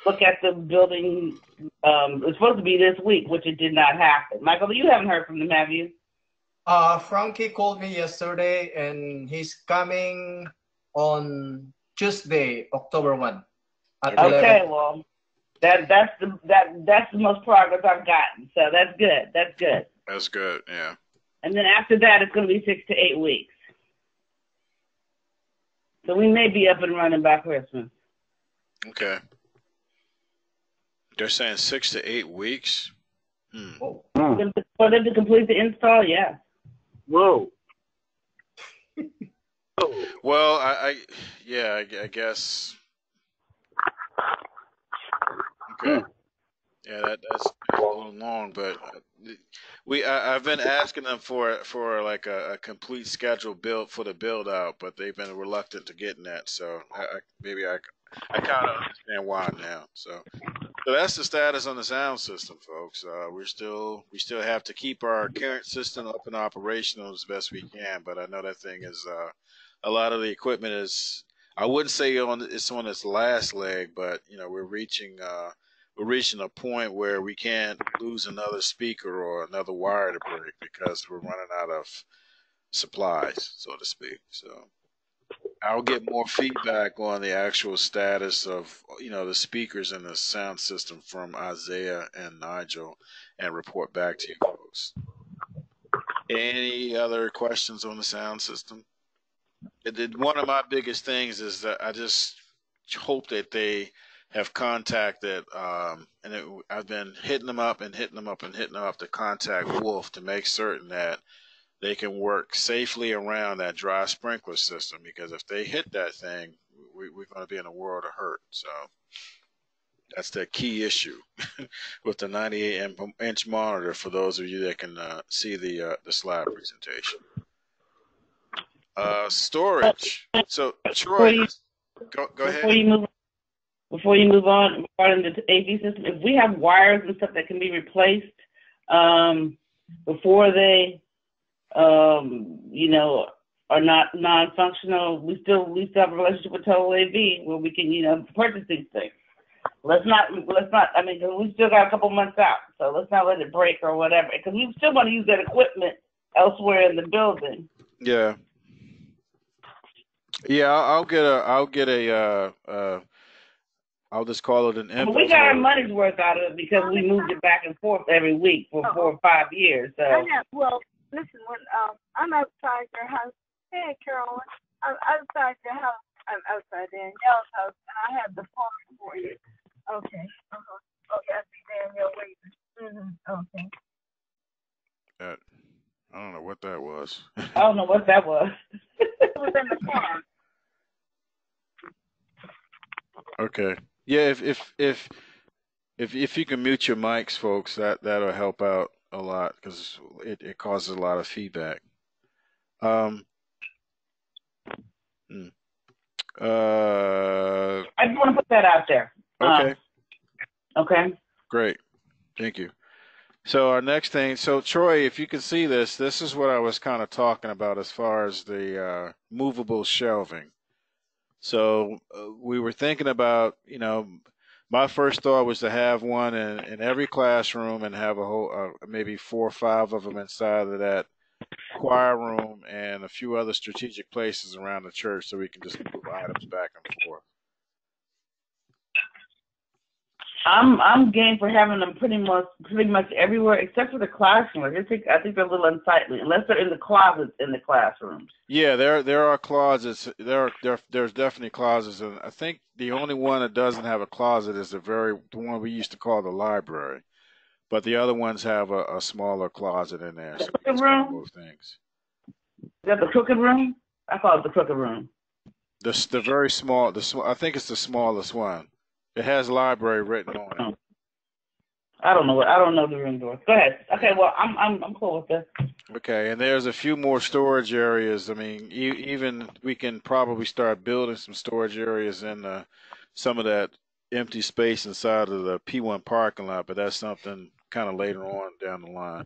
look at the building. It was supposed to be this week, which it did not happen. Michael, you haven't heard from them, have you? Frankie called me yesterday, and he's coming on Tuesday, October 1. Okay, well, that's the most progress I've gotten. So that's good. That's good, yeah. And then after that, it's going to be 6 to 8 weeks. So we may be up and running by Christmas. Okay. They're saying 6 to 8 weeks. For them to complete the install, yeah. Whoa. Well, I guess. Okay. Yeah, that's a little long, but I've been asking them for like a complete schedule build for the build out, but they've been reluctant to getting that. So I kind of understand why now. So that's the status on the sound system, folks. We still have to keep our current system up and operational as best we can, but I know that thing is a lot of the equipment is, I wouldn't say it's on its last leg, but we're reaching a point where we can't lose another speaker or another wire to break because we're running out of supplies, so to speak. So I'll get more feedback on the actual status of, the speakers and the sound system from Isaiah and Nigel and report back to you folks. Any other questions on the sound system? One of my biggest things is that I just hope that they have contacted, I've been hitting them up and hitting them up and hitting them up to contact Wolf to make certain that they can work safely around that dry sprinkler system, because if they hit that thing, we're going to be in a world of hurt. So that's the key issue with the 98-inch monitor for those of you that can see the slide presentation. Storage. So Troy, go ahead. Before you move on regarding the AV system, if we have wires and stuff that can be replaced before they are not non-functional, we still have a relationship with Total AV where we can, purchase these things. Let's not, I mean, we still got a couple months out, so let's not let it break or whatever, because we still want to use that equipment elsewhere in the building. Yeah. Yeah, I'll just call it an inventory. We got our money's worth out of it because we moved it back and forth every week for 4 or 5 years. So. Well, listen, when I'm outside your house, hey Carolyn, I'm outside your house. I'm outside Danielle's house, and I have the phone for you. Okay. Okay, I see Danielle waiting. Okay. I don't know what that was. I don't know what that was. It was in the car. Okay. Yeah, if you can mute your mics, folks, that'll help out a lot, because it causes a lot of feedback. I just want to put that out there. Okay. Okay. Great. Thank you. So our next thing, so Troy, if you can see this is what I was kind of talking about as far as the movable shelving. So we were thinking about, my first thought was to have one in every classroom and have a whole, maybe 4 or 5 of them inside of that choir room and a few other strategic places around the church, so we can just move items back and forth. I'm game for having them pretty much everywhere except for the classroom. I think they're a little unsightly unless they're in the closets in the classrooms. Yeah, there are closets. There's definitely closets, and I think the only one that doesn't have a closet is the one we used to call the library. But the other ones have a smaller closet in there. So the room? Both things. Is that the crooked room? I call it the crooked room. The very small. I think it's the smallest one. It has library written on it. I don't know the room door. Go ahead. Okay, well, I'm cool with this. Okay, and there's a few more storage areas. I mean, even we can probably start building some storage areas in some of that empty space inside of the P1 parking lot, but that's something kind of later on down the line.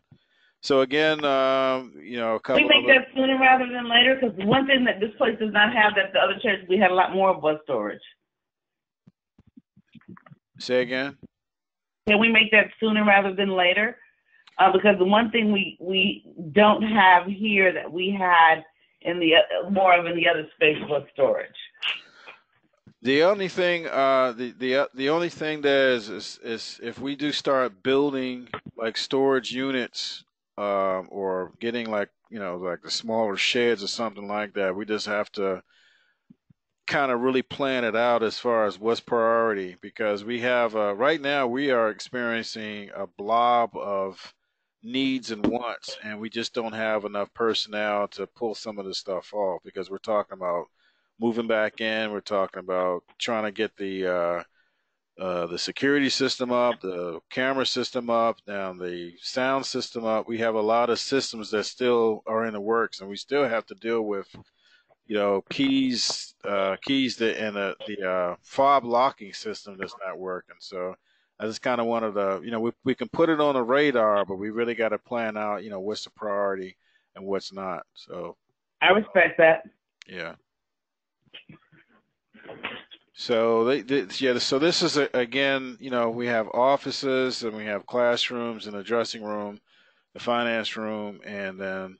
So again, a couple. We make that sooner rather than later, because one thing that this place does not have that the other church we had a lot more of was storage. Say again? Can we make that sooner rather than later? Because the one thing we don't have here that we had in the more of in the other space was storage. The only thing, the only thing there is if we do start building like storage units, or getting like the smaller sheds or something like that, we just have to kind of really plan it out as far as what's priority, because we have right now we are experiencing a blob of needs and wants, and we just don't have enough personnel to pull some of this stuff off, because we're talking about moving back in, we're talking about trying to get the security system up, the camera system up, now the sound system up. We have a lot of systems that still are in the works, and we still have to deal with keys and the fob locking system that's not working. So I just kind of wanted to, we can put it on the radar, but we really got to plan out, what's the priority and what's not. So I respect that. Yeah. So so this is again, we have offices and we have classrooms and the dressing room, the finance room, and then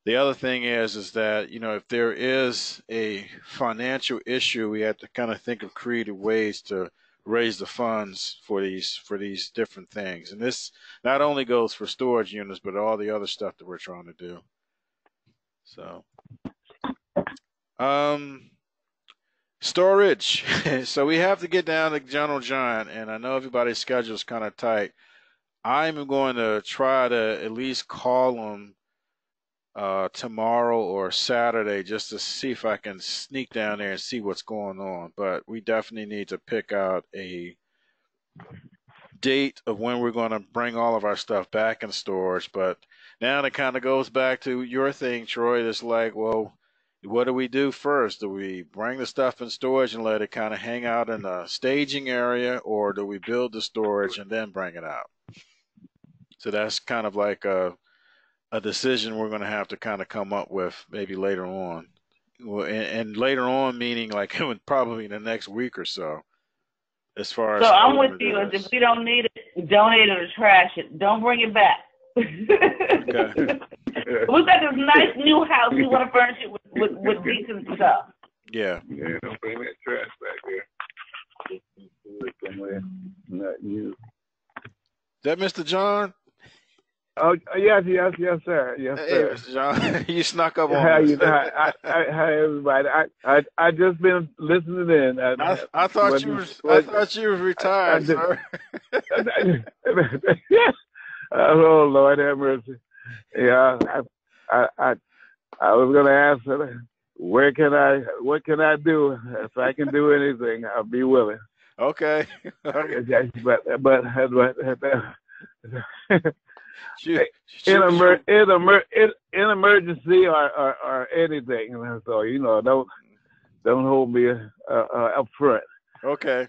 the other thing is that, if there is a financial issue, we have to kind of think of creative ways to raise the funds for these different things. And this not only goes for storage units, but all the other stuff that we're trying to do. So, storage. So we have to get down to General John, and I know everybody's schedule is kind of tight. I'm going to try to at least call them tomorrow or Saturday just to see if I can sneak down there and see what's going on. But we definitely need to pick out a date of when we're going to bring all of our stuff back in storage. But now it kind of goes back to your thing, Troy. It's like, well, what do we do first? Do we bring the stuff in storage and let it kind of hang out in the staging area, or do we build the storage and then bring it out? So that's kind of like a decision we're going to have to kind of come up with maybe later on. Well, and later on meaning like probably in the next week or so. As far as I'm with you. If we don't need it, donate it or trash it. Don't bring it back. Okay. We've got this nice new house. We want to furnish it with decent stuff. Yeah. Yeah, don't bring that trash back there. Somewhere not you. Is that Mr. John? Oh yes, sir. Yes, hey, sir. Mr. John, you snuck up on How us. you doing? Hi, everybody. I just been listening in. I thought you were retired, sir. Oh Lord have mercy. Yeah, I was gonna ask her, what can I do? If I can do anything, I'll be willing. Okay. but in emergency or anything, so don't hold me up front. Okay.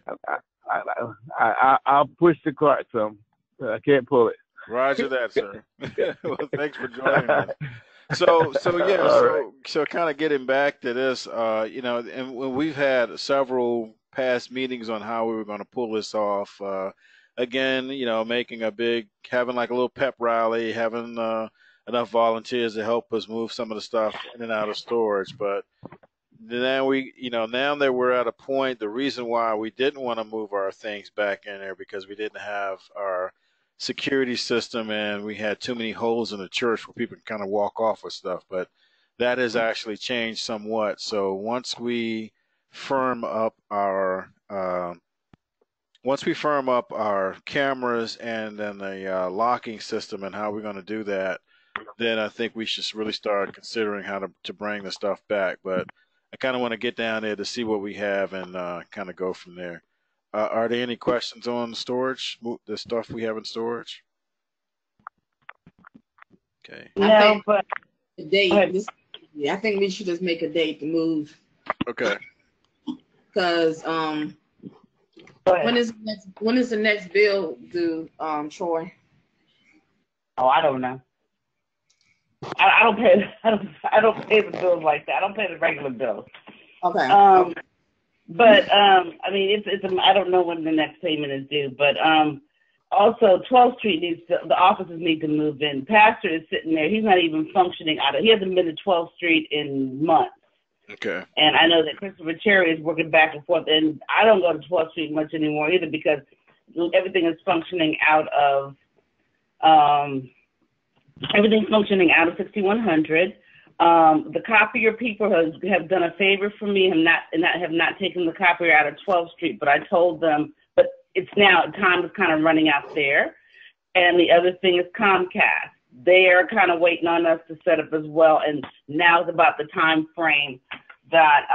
I'll push the cart some. I can't pull it. Roger that, sir. Well, thanks for joining us. So kind of getting back to this, and when we've had several past meetings on how we were going to pull this off. Again, having like a little pep rally, having enough volunteers to help us move some of the stuff in and out of storage. But now now that we're at a point, the reason why we didn't want to move our things back in there because we didn't have our security system and we had too many holes in the church where people can kind of walk off with stuff. But that has actually changed somewhat. So once we firm up our cameras and then the locking system and how we're going to do that, then I think we should really start considering how to bring the stuff back. But I kind of want to get down there to see what we have and kind of go from there. Are there any questions on the storage, the stuff we have in storage? Okay. No, but a date. I think we should just make a date to move. Okay. Because when is the next bill due, Troy? Oh, I don't know. I don't pay the bills like that. I don't pay the regular bills. Okay. But I don't know when the next payment is due. But also 12th Street the offices need to move in. Pastor is sitting there. He's not even functioning he hasn't been to 12th Street in months. Okay. And I know that Christopher Cherry is working back and forth, and I don't go to 12th Street much anymore either because everything is functioning out of 6100. The copier people have done a favor for me and have not taken the copier out of 12th Street, but I told them, but it's now, time is kind of running out there. And the other thing is Comcast. They are kind of waiting on us to set up as well, and now is about the time frame that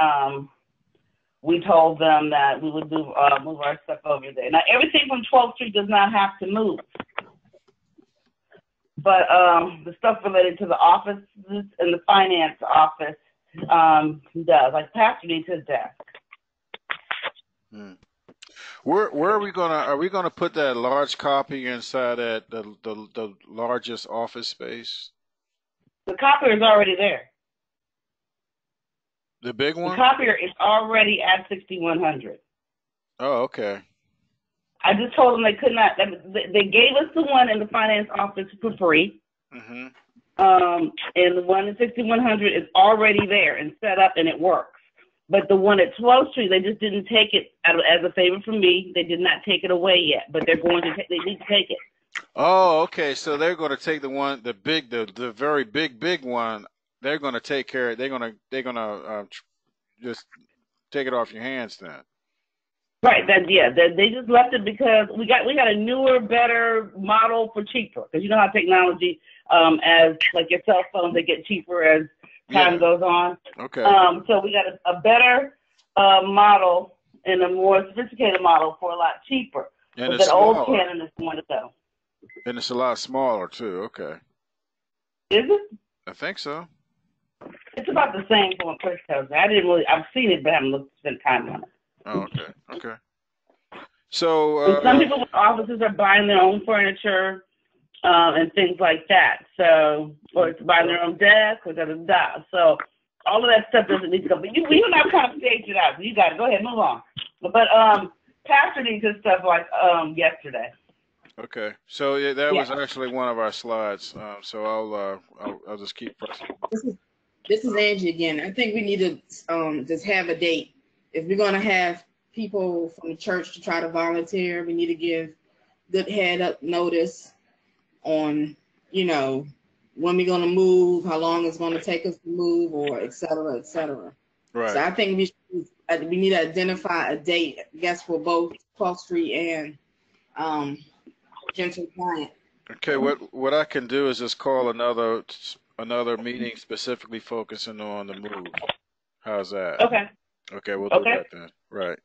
we told them that we would move our stuff over there. Now, everything from 12th Street does not have to move. But the stuff related to the offices and the finance office does. Like Pastor needs his desk. Where are we gonna put that large copy inside that the largest office space? The copier is already there. The big one? The copier is already at 6100. Oh, okay. I just told them they could not. They gave us the one in the finance office for free. Mm-hmm. and the one in 6100 is already there and set up and it works. But the one at 12th Street, they just didn't take it as a favor from me. They did not take it away yet, but they're going to. They need to take it. Oh, okay. So they're going to take the one, the very big one. They're going to take care. They're going to just take it off your hands then. Right. They just left it because we got a newer, better model for cheaper. Because you know how technology, as like your cell phones, they get cheaper as time goes on. Okay. So we got a better model and a more sophisticated model for a lot cheaper. And but it's that old smaller. Canon is going to go. And it's a lot smaller too. Okay. Is it? I think so. It's about the same from what Chris tells me. I've seen it, but I haven't spent time on it. Oh, okay. Okay. So some people with offices are buying their own furniture and things like that. So, or it's buying their own desk or da. So all of that stuff doesn't need to go. But we don't have time to stage it out. So you got to go ahead, move on. But Pastor needs his stuff like yesterday. Okay. So yeah, that was actually one of our slides. So I'll just keep pressing. This is Angie again. I think we need to just have a date. If we're going to have people from the church to try to volunteer, we need to give good head up notice on, when we're going to move, how long it's going to take us to move, or et cetera, et cetera. Right. So I think we need to identify a date, I guess, for both 12th Street and Gentle Giant. Okay. What I can do is just call another meeting specifically focusing on the move. How's that? Okay. Okay, we'll do that then. Right.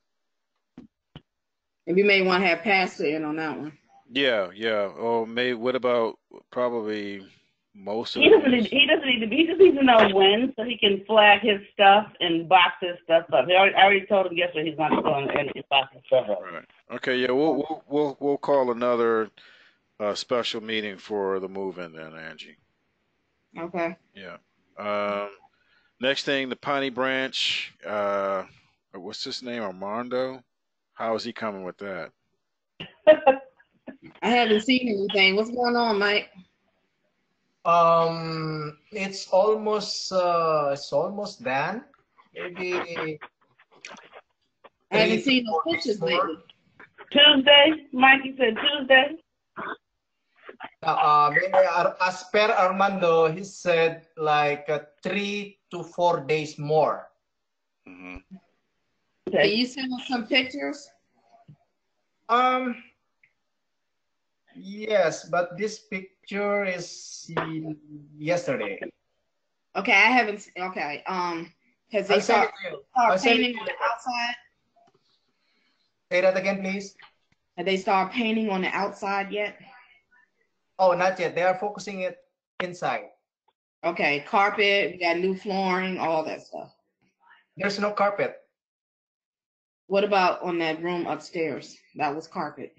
And we may want to have Pastor in on that one. Yeah. Or what about probably most of he doesn't need to be. He just needs to know when, so he can flag his stuff and box his stuff up. I already told him yesterday he's not going to box his stuff up. Right. Okay. Yeah. We'll call another special meeting for the move-in then, Angie. Okay. Yeah. Next thing, the Piney Branch. What's his name? Armando. How is he coming with that? I haven't seen anything. What's going on, Mike? It's almost done. Maybe. I haven't seen no pictures lately. Tuesday, Mikey said Tuesday. As per Armando, he said like 3 to 4 days more. Mm-hmm. Okay. Can you send us some pictures? Yes, but this picture is yesterday. Okay, I haven't. Okay, has they started painting on the outside? Say that again, please. Have they started painting on the outside yet? Oh, not yet. They are focusing it inside. Okay, carpet. We got new flooring, all that stuff. There's no carpet. What about on that room upstairs? That was carpet.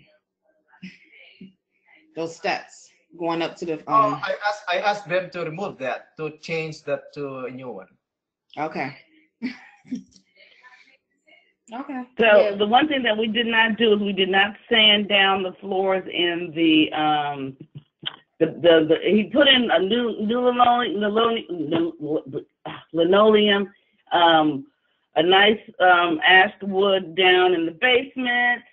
Those steps going up to the. I asked them to remove that, to change that to a new one. Okay. Okay. So the one thing that we did not do is we did not sand down the floors in the he put in a new linoleum, a nice ash wood down in the basement,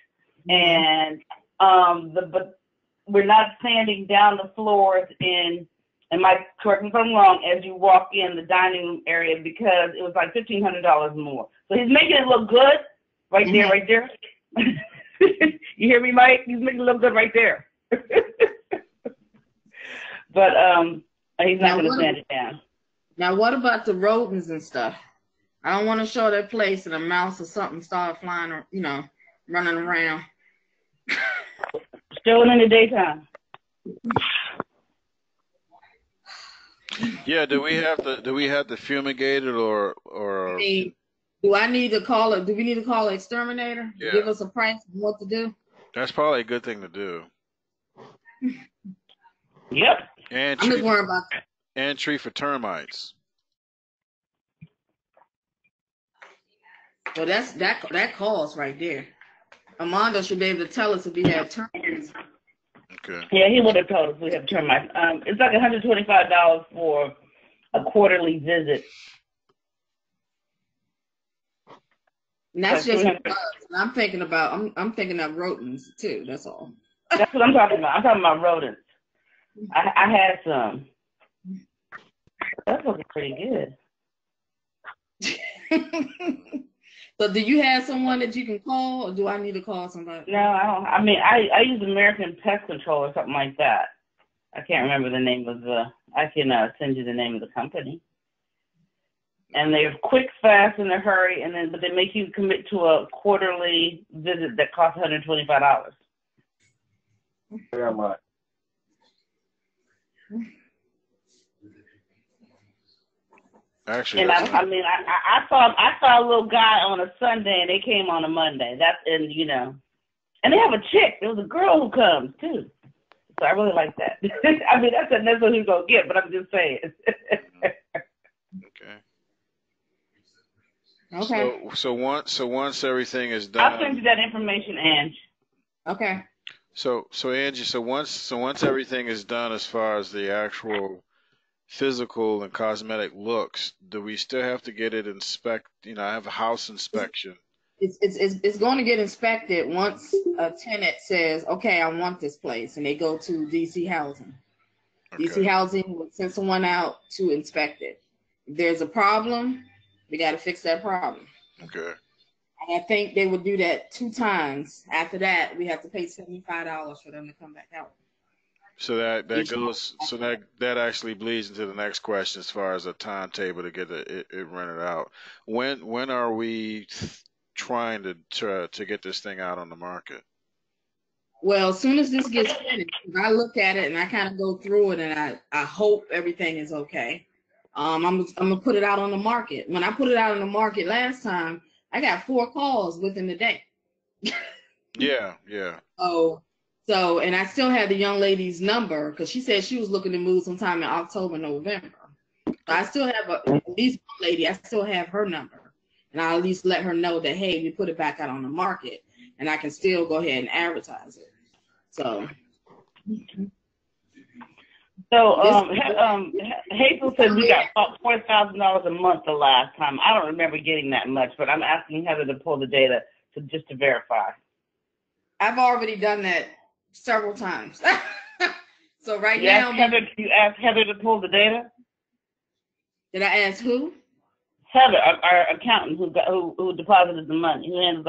and but we're not sanding down the floors in. And Mike, correct me if I'm wrong, as you walk in the dining room area, because it was like $1,500 more. So he's making it look good right there, right there. You hear me, Mike? He's making it look good right there. But he's not going to sand it down. Now, what about the rodents and stuff? I don't want to show that place and a mouse or something start flying or, running around. Show it in the daytime. Yeah, do we have to fumigate it or do I need to call it? Do we need to call an exterminator? Yeah. Give us a price on what to do? That's probably a good thing to do. Yep. And I'm just worried about that. And tree for termites. Well, that calls right there. Armando should be able to tell us if we had termites. Okay. Yeah, he would have told us we have termites. It's like $125 for a quarterly visit. And that's just I'm thinking about. I'm thinking of rodents too. That's all. That's what I'm talking about. I'm talking about rodents. I had some. That's looking pretty good. So do you have someone that you can call, or do I need to call somebody? No, I don't. I mean, I use American Pest Control or something like that. I can't remember the name of the. I can send you the name of the company. And they're quick, fast, in a hurry, but they make you commit to a quarterly visit that costs $125. Very much. Actually, and I saw a little guy on a Sunday, and they came on a Monday. And they have a chick. There was a girl who comes too. So I really like that. I mean, that's what he's gonna get, but I'm just saying. Okay. Okay. So once everything is done, I'll send you that information, Ange. Okay. So Angie, once everything is done as far as the actual physical and cosmetic looks, do we still have to get it have a house inspection? It's going to get inspected once a tenant says, okay, I want this place, and they go to DC Housing. Okay. DC Housing will send someone out to inspect it. If there's a problem, we got to fix that problem. Okay. And I think they would do that 2 times. After that, we have to pay $75 for them to come back out. So that actually bleeds into the next question as far as a timetable to get it rented out. When are we trying to get this thing out on the market? Well, as soon as this gets finished, I look at it and I kind of go through it, and I hope everything is okay. I'm gonna put it out on the market. When I put it out on the market last time, I got 4 calls within the day. Yeah. So, and I still have the young lady's number because she said she was looking to move sometime in October, November. So I still have at least one lady. I still have her number, and I'll at least let her know that, hey, we put it back out on the market, and I can still go ahead and advertise it. So Hazel said we got $40,000 a month the last time. I don't remember getting that much, but I'm asking Heather to pull the data just to verify. I've already done that several times. So now, you asked Heather to pull the data? Did I ask who? Heather, our accountant who deposited the money, who handles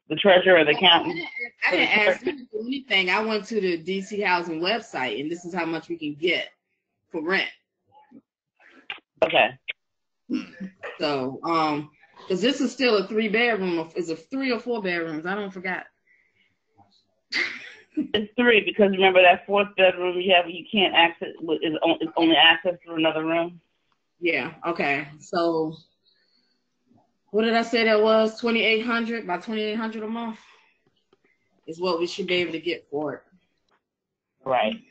the treasurer or the accountant. I didn't ask him to do anything. I went to the DC Housing website, and this is how much we can get for rent. Okay. So, because this is still a 3-bedroom. Is it 3 or 4 bedrooms? I don't forget. It's 3 because remember that 4th bedroom you can't access is only access through another room. Yeah. Okay. So, what did I say that was? 2,800 by 2,800 a month is what we should be able to get for it. Right.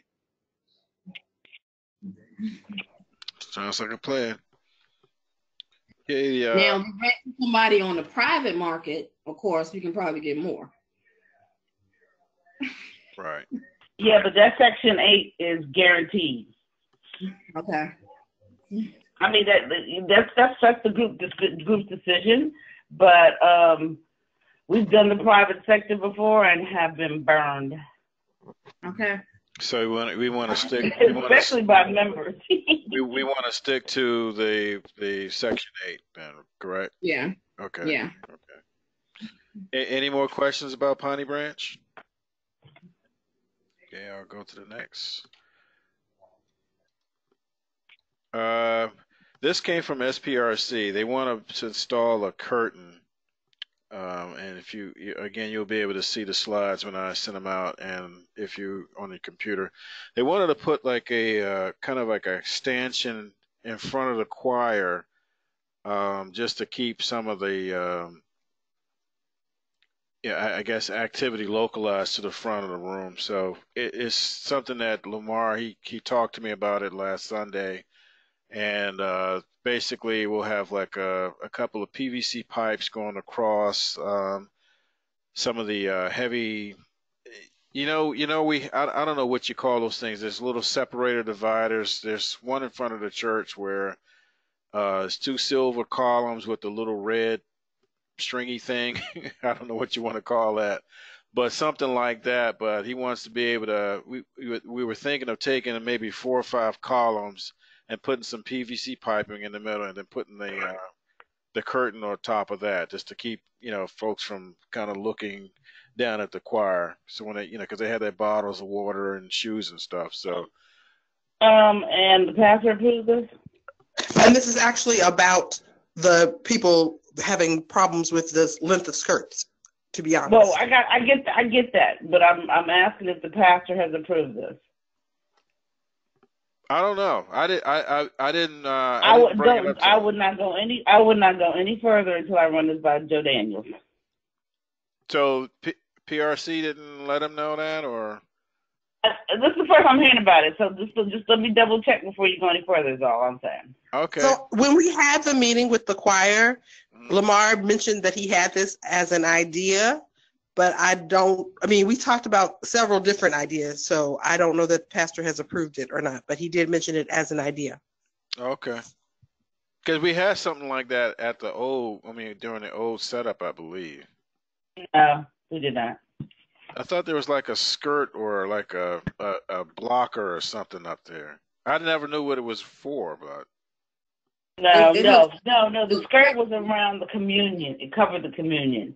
Sounds like a plan. Yeah. Now, if you rent to somebody on the private market, of course, we can probably get more. Right. Yeah, but that Section 8 is guaranteed. Okay. I mean that's the group's decision, but we've done the private sector before and have been burned. Okay. So we want to stick, especially by members. we want to stick to the Section 8, then, correct? Yeah. Okay. Yeah. Okay. Any more questions about Piney Branch? Okay, I'll go to the next. This came from SPRC. They want to install a curtain, and if you'll be able to see the slides when I send them out. And if you on your computer, they wanted to put like a kind of like a stanchion in front of the choir, just to keep some of the I guess activity localized to the front of the room. So it's something that Lamar he talked to me about it last Sunday. And basically, we'll have like a couple of PVC pipes going across some of the heavy, I don't know what you call those things. There's little separator dividers. There's one in front of the church where it's two silver columns with the little red stringy thing. I don't know what you want to call that, but something like that. But he wants to be able to. We were thinking of taking maybe 4 or 5 columns and putting some PVC piping in the middle, and then putting the curtain on top of that, just to keep folks from kind of looking down at the choir. So when they because they had their bottles of water and shoes and stuff. So and the pastor approved this. And this is actually about the people having problems with the length of skirts, to be honest. Well, I get that, but I'm asking if the pastor has approved this. I don't know. I would not go any further until I run this by Joe Daniels. So PRC didn't let him know that, or? This is the first I'm hearing about it, so just let me double check before you go any further. Is all I'm saying. Okay. So when we had the meeting with the choir, Lamar mentioned that he had this as an idea, but we talked about several different ideas, so I don't know that Pastor has approved it or not, but he did mention it as an idea. Okay. Because we had something like that at during the old setup, I believe. No, we did not. I thought there was like a skirt or like a blocker or something up there. I never knew what it was for, but. No. The skirt was around the communion. It covered the communion.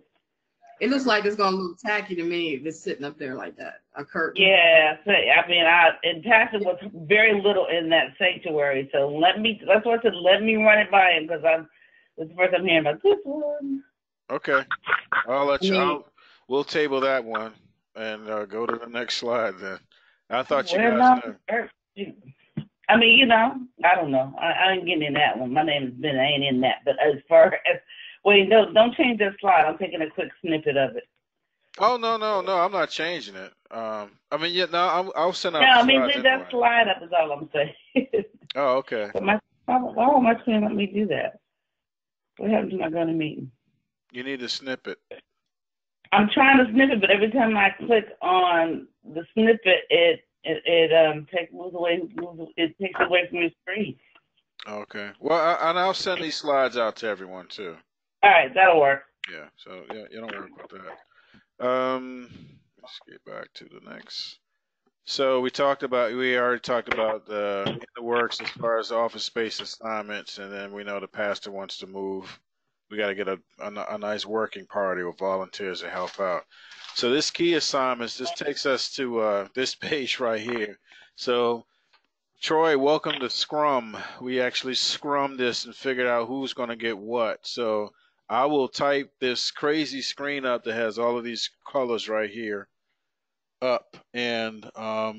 It looks like it's gonna look tacky to me if it's sitting up there like that. A curtain. Yeah, and Pastor was very little in that sanctuary, so that's what I said. Let me run it by him because this is the first I'm hearing about this one. Okay, I'll let you. We'll table that one and go to the next slide then. I thought you guys knew. I don't know. I ain't getting in that one. My name has been, I ain't in that. But as far as, don't change that slide. I'm taking a quick snippet of it. Oh, no, I'm not changing it. I'll send out leave that slide up is all I'm saying. Oh, okay. But why won't my screen let me do that? What happened to my going to meeting? You need to snip it. I'm trying to snip it, but every time I click on the snippet, it takes away from your screen. Okay. Well, and I'll send these slides out to everyone too. All right, that'll work. Yeah. So you don't worry about that. Let's get back to the next. So we already talked about in the works as far as office space assignments, and then we know the pastor wants to move. We got to get a nice working party with volunteers to help out. So this key assignments, this takes us to this page right here. So Troy, welcome to Scrum. We actually scrummed this and figured out who's going to get what. So I will type this crazy screen up that has all of these colors right here up, and I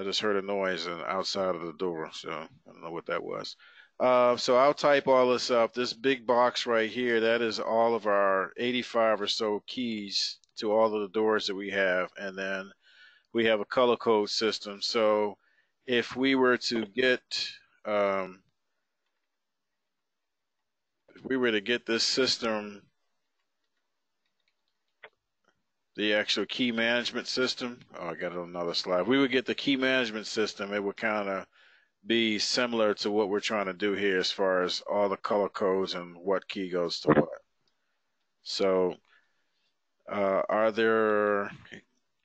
just heard a noise outside of the door, so I don't know what that was. So I'll type all this up. This big box right here, that is all of our 85 or so keys to all of the doors that we have. And then we have a color code system. So if we were to get this system, the actual key management system. Oh, I got another slide. We would get the key management system. It would kind of be similar to what we're trying to do here as far as all the color codes and what key goes to what. So are there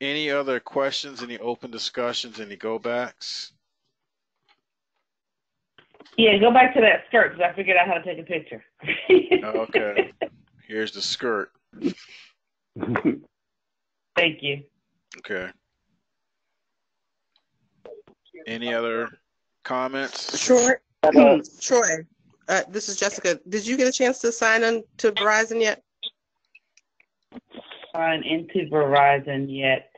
any other questions, any open discussions, any go backs? Yeah, go back to that skirt because I figured out how to take a picture. Okay. Here's the skirt. Thank you. Okay. Any other comments? Troy, this is Jessica. Did you get a chance to sign on to Verizon yet? Sign into Verizon yet?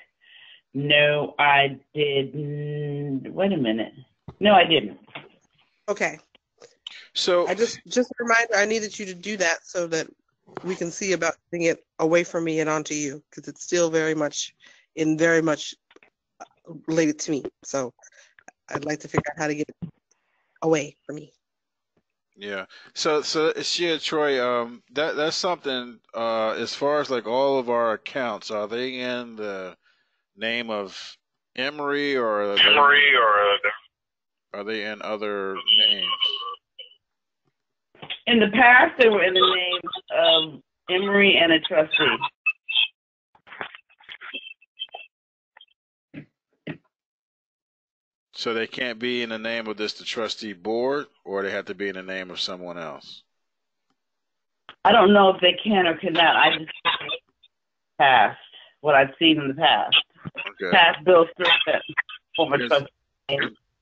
No, I didn't. Wait a minute. No, I didn't. Okay. So I just a reminder, I needed you to do that so that we can see about getting it away from me and onto you, because it's still very much related to me. So I'd like to figure out how to get it away from me. Yeah. So yeah, Troy, that's something, as far as like all of our accounts, are they in the name of Emory, or are they in other names? In the past, they were in the names of Emory and a trustee. So they can't be in the name of the trustee board, or they have to be in the name of someone else? I don't know if they can or cannot. I just past what I've seen in the past. Okay. Past bills through that former trustee.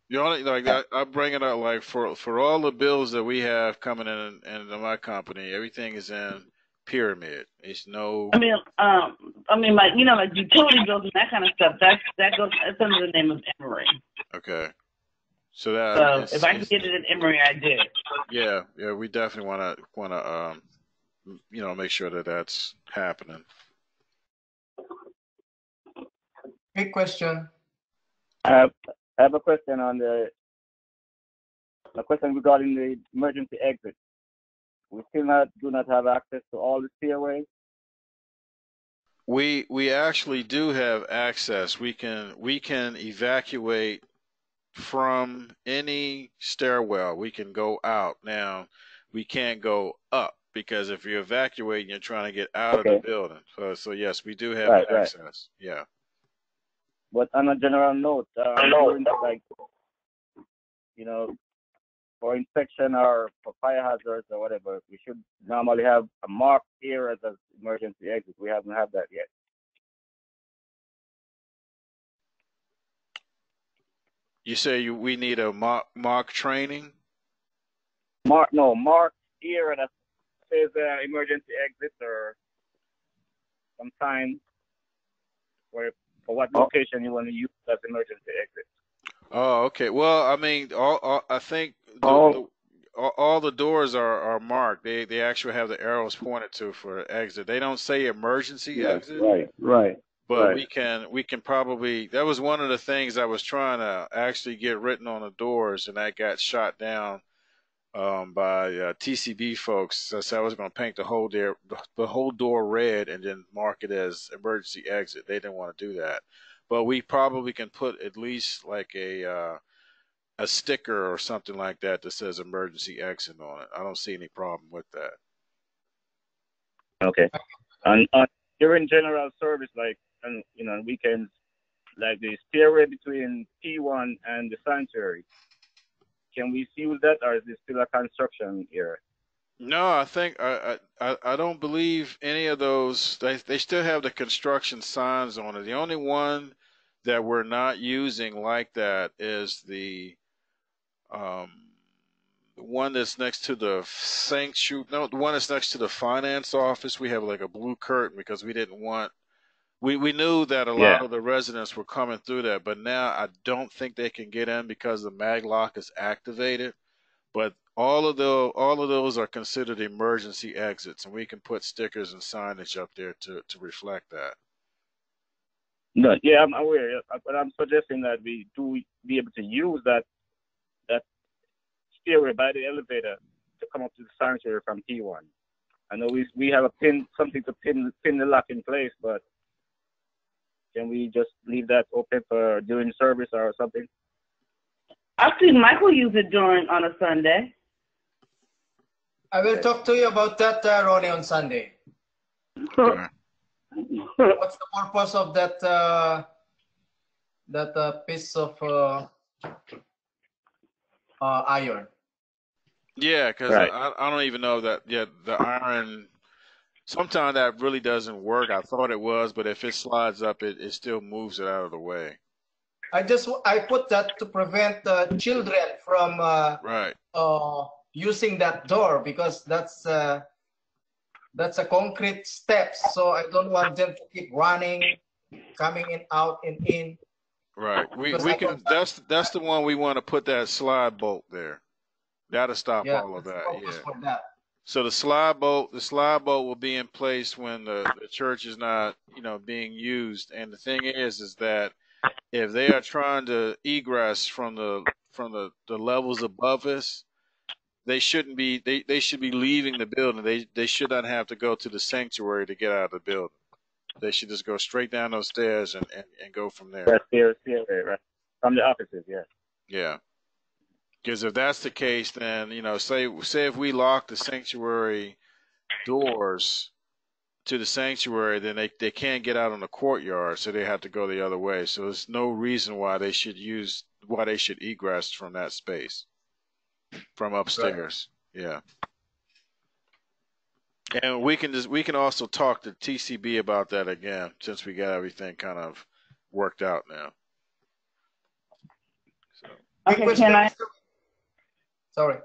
You only like that. I bring it up like for all the bills that we have coming in into my company, everything is in pyramid. It's no. I mean, like like utility bills and that kind of stuff. That's under the name of Emory. Okay. So if I can get it in Emory, I did. Yeah, we definitely wanna make sure that that's happening. Big question. I have a question regarding the emergency exit. We still do not have access to all the stairways. We actually do have access. We can evacuate from any stairwell. We can go out. Now, we can't go up, because if you evacuate and you're trying to get out of the building. So yes, we do have access. Right. Yeah. But on a general note, like, for inspection or for fire hazards or whatever, we should normally have a marked area as emergency exit. We haven't had that yet. You say we need a mock training? Marked area that says emergency exit, or some sign for what location you want to use as emergency exit. Oh, okay. Well, I mean, I think all the doors are marked. They actually have the arrows pointed to for exit. They don't say emergency exit. Right. But we can probably. That was one of the things I was trying to actually get written on the doors, and that got shot down by TCB folks. So I was going to paint the whole door red and then mark it as emergency exit. They didn't want to do that, but we probably can put at least like a sticker or something like that that says emergency exit on it. I don't see any problem with that. Okay. And during general service, like on weekends, like the stairway between P1 and the sanctuary, can we use that, or is it still a construction area? No, I think I don't believe any of those. They still have the construction signs on it. The only one that we're not using like that is the one that's next to the the one that's next to the finance office. We have like a blue curtain because we didn't want. We knew that a lot of the residents were coming through that, but now I don't think they can get in because the mag lock is activated. But all of those are considered emergency exits, and we can put stickers and signage up there to reflect that. No, yeah, I'm aware, but I'm suggesting that we do be able to use that stairway by the elevator to come up to the sanctuary from P1. I know we have something to pin the lock in place, but can we just leave that open for during service or something? I've seen Michael use it on a Sunday. I will talk to you about that, Ronnie, on Sunday. Okay. What's the purpose of that piece of iron? Yeah, because I don't even know that. Yeah, the iron. Sometimes that really doesn't work. I thought it was, but if it slides up, it still moves it out of the way. I put that to prevent children from using that door, because that's a concrete step. So I don't want them to keep running, coming in, out, and in. Right. We can. That's the one we want to put that slide bolt there. That'll stop all of that. Yeah. So the slide bolt will be in place when the church is not, being used. And the thing is that if they are trying to egress from the levels above us, they shouldn't be. They should be leaving the building. They should not have to go to the sanctuary to get out of the building. They should just go straight down those stairs and go from there. Stairs, right. From the offices, yeah. Yeah. Because if that's the case, then say if we lock the sanctuary doors to the sanctuary, then they can't get out on the courtyard, so they have to go the other way. So there's no reason why they should egress from that space, from upstairs. Right. Yeah. And we can also talk to TCB about that again, since we got everything kind of worked out now. So. Okay, can I? Sorry.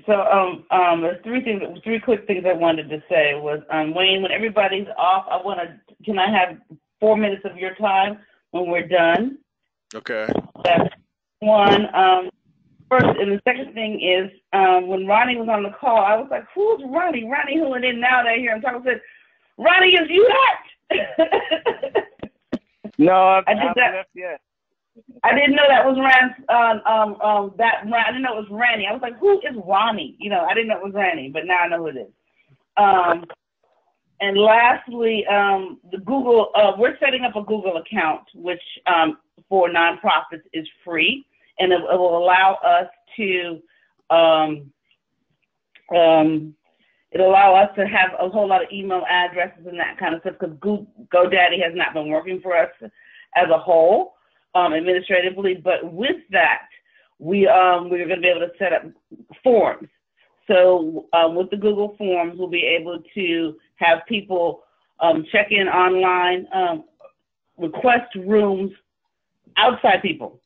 So there's three quick things I wanted to say was Wayne, when everybody's off, can I have 4 minutes of your time when we're done? Okay. That's one. First, and the second thing is when Ronnie was on the call, I was like, "Who's Ronnie?" Ronnie, who? And then now they hear him talking. I said, "Ronnie, is you that?" No, I haven't left yet. I didn't know that was I didn't know it was Randy. I was like, who is Ronnie? I didn't know it was Randy, but now I know who it is. And lastly, the Google, we're setting up a Google account, which for nonprofits is free, and it will allow us to have a whole lot of email addresses and that kind of stuff, because GoDaddy has not been working for us as a whole. Administratively, but with that, we're going to be able to set up forms. So with the Google Forms, we'll be able to have people check in online, request rooms, outside people.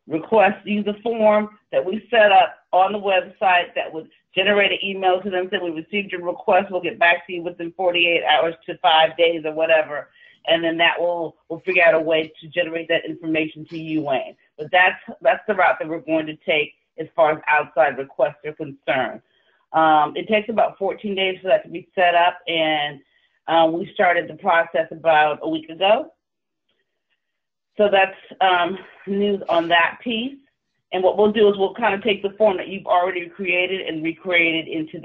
Use a form that we set up on the website that would generate an email to them saying, we received your request, we'll get back to you within 48 hours to 5 days or whatever. And then that we'll figure out a way to generate that information to you, Wayne. But that's the route that we're going to take as far as outside requests are concerned. It takes about 14 days for that to be set up, and we started the process about a week ago. So that's news on that piece. And what we'll do is we'll kind of take the form that you've already created and recreate it into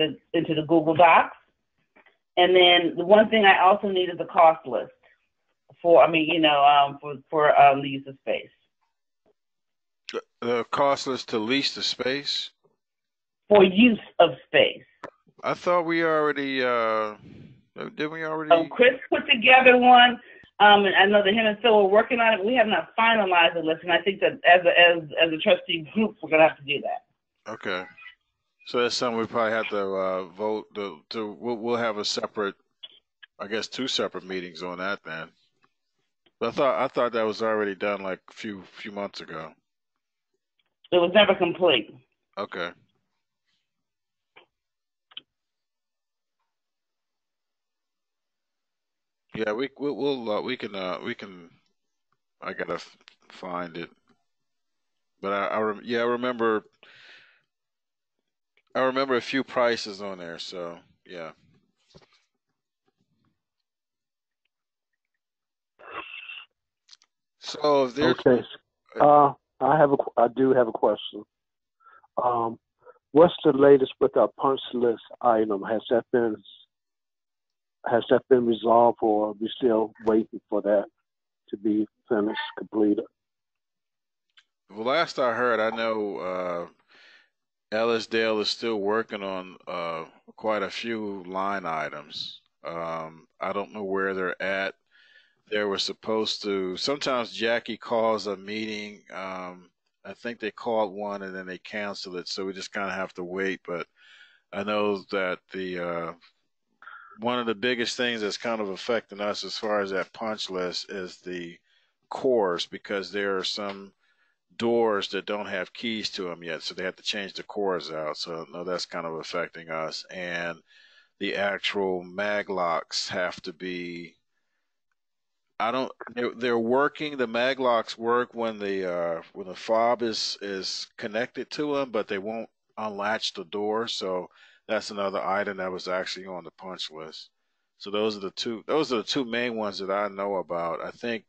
the Google Docs. And then the one thing I also need is a cost list for the use of space. The cost list to lease the space? For use of space. I thought we already, didn't we already? Chris put together one, and I know that him and Phil were working on it. We have not finalized the list, and I think that as a trustee group, we're going to have to do that. Okay. So that's something we probably have to vote. We'll have a separate, I guess, 2 separate meetings on that then. But I thought that was already done like a few months ago. It was never complete. Okay. Yeah, we can. I gotta find it. But I remember a few prices on there. So yeah. So if there's okay, I do have a question. What's the latest with our punch list item? Has that been resolved, or are we still waiting for that to be finished, completed? Well, last I heard, I know Ellisdale is still working on quite a few line items. I don't know where they're at. They were supposed to. Sometimes Jackie calls a meeting. I think they called one and then they canceled it, so we just kind of have to wait. But I know that the one of the biggest things that's kind of affecting us as far as that punch list is the cores, because there are some doors that don't have keys to them yet, so they have to change the cores out. So no, that's kind of affecting us. And the actual mag locks have to be. They're working. The mag locks work when the fob is connected to them, but they won't unlatch the door. So that's another item that was actually on the punch list. So those are the two main ones that I know about. I think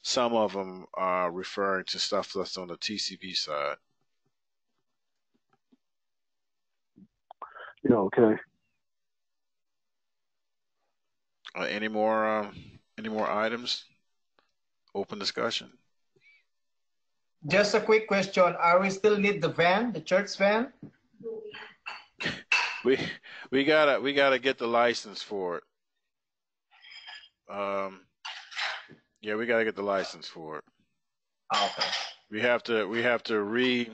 some of them are referring to stuff that's on the TCB side. Yeah, okay. Any more items? Open discussion. Just a quick question. Are we still need the van, the church van? We gotta get the license for it. Yeah, we gotta get the license for it. Okay. We have to we have to we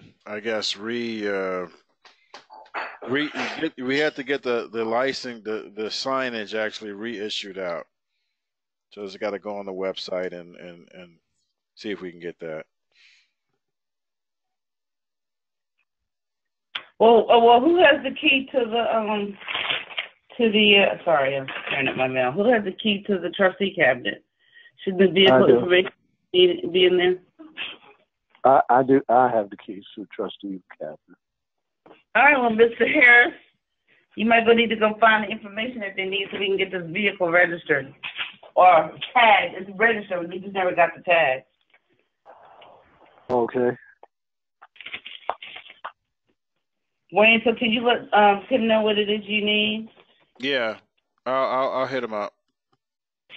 have to get the license, the signage actually reissued out. So it's got to go on the website and see if we can get that. Well, who has the key to the sorry, I'm staring at my mail. Who has the key to the trustee cabinet? Should the vehicle information be in there? I do. I have the keys to the trustee cabinet. All right, well, Mr. Harris, you might need to go find the information that they need so we can get this vehicle registered or tagged. It's registered. We just never got the tag. Okay. Wayne, so can you let Tim know what it is you need? Yeah, I'll hit him up.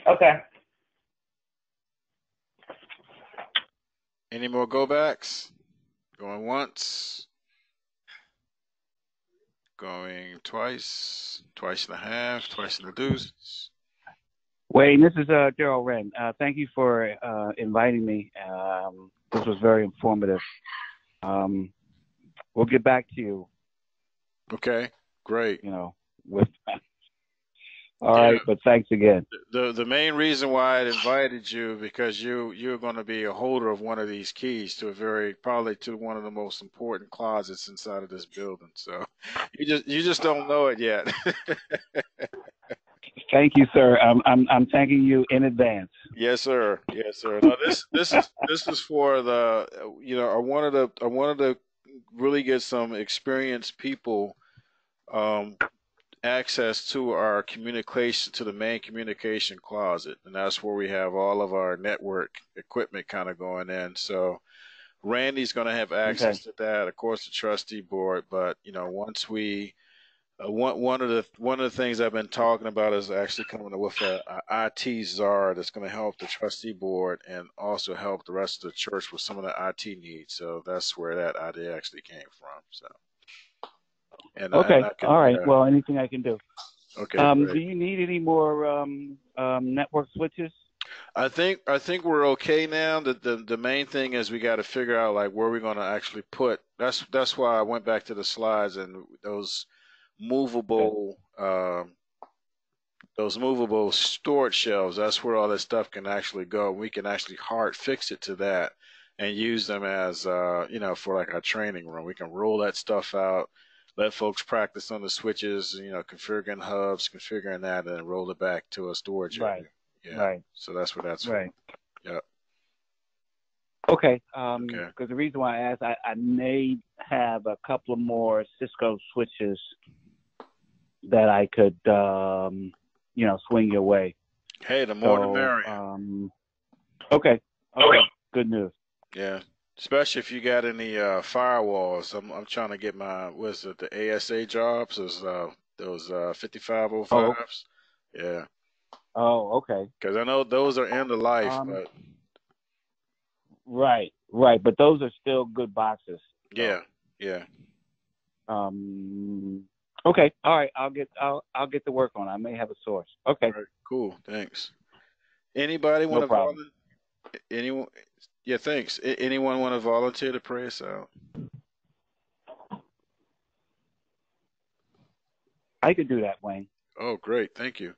Okay. Any more go backs? Going once. Going twice. Twice and a half. Twice and a deuce. Wayne, this is Gerald Wren. Thank you for inviting me. This was very informative. We'll get back to you. Okay, great. With all right, but thanks again. The main reason why I invited you because you're going to be a holder of one of these keys to probably to one of the most important closets inside of this building. So you just don't know it yet. Thank you, sir. I'm thanking you in advance. Yes, sir. Yes, sir. No, this is for the I wanted to really get some experienced people access to our communication, to the main communication closet, and that's where we have all of our network equipment kind of going in. So Randy's going to have access to that, of course, the trustee board. But once we one of the things I've been talking about is actually coming up with a IT czar that's going to help the trustee board and also help the rest of the church with some of the IT needs. So that's where that idea actually came from. So. Okay. All right. Well, anything I can do. Okay. Do you need any more network switches? I think we're okay now. The main thing is we got to figure out like where we're going to actually put. That's why I went back to the slides and those movable storage shelves. That's where all this stuff can actually go. We can actually hard fix it to that and use them as for like our training room. We can roll that stuff out. Let folks practice on the switches, configuring hubs, configuring that, and then roll it back to a storage area. Yeah. Right. So that's what that's right. For. Yep. Okay. Because the reason why I asked, I may have a couple of more Cisco switches that I could, swing your way. Hey, the more the merrier. Okay. Good news. Yeah. Especially if you got any firewalls. I'm trying to get the ASA jobs, those 5505s. Oh. Yeah. Oh, okay. Because I know those are end of life, but right. But those are still good boxes. So. Yeah. Okay. All right. I'll get to work on it. I may have a source. Okay. All right, cool. Thanks. Anybody want to volunteer? Anyone? Yeah, thanks. Anyone want to volunteer to pray us out? I could do that, Wayne. Oh, great. Thank you.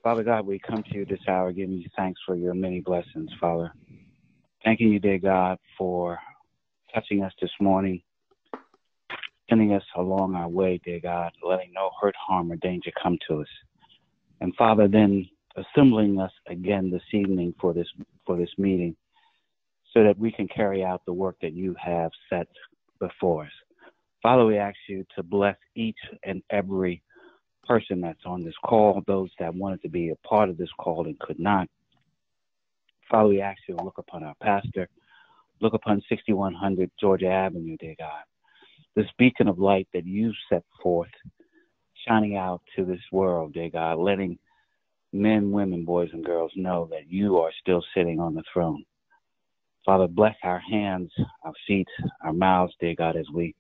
Father God, we come to you this hour giving you thanks for your many blessings, Father. Thanking you, dear God, for touching us this morning, sending us along our way, dear God, letting no hurt, harm, or danger come to us. And Father, then assembling us again this evening for this meeting so that we can carry out the work that you have set before us. Father, we ask you to bless each and every person that's on this call, those that wanted to be a part of this call and could not. Father, we ask you to look upon our pastor, look upon 6100 Georgia Avenue, dear God. this beacon of light that you set forth, shining out to this world, dear God, letting men, women, boys, and girls know that you are still sitting on the throne. Father, bless our hands, our feet, our mouths, dear God, as we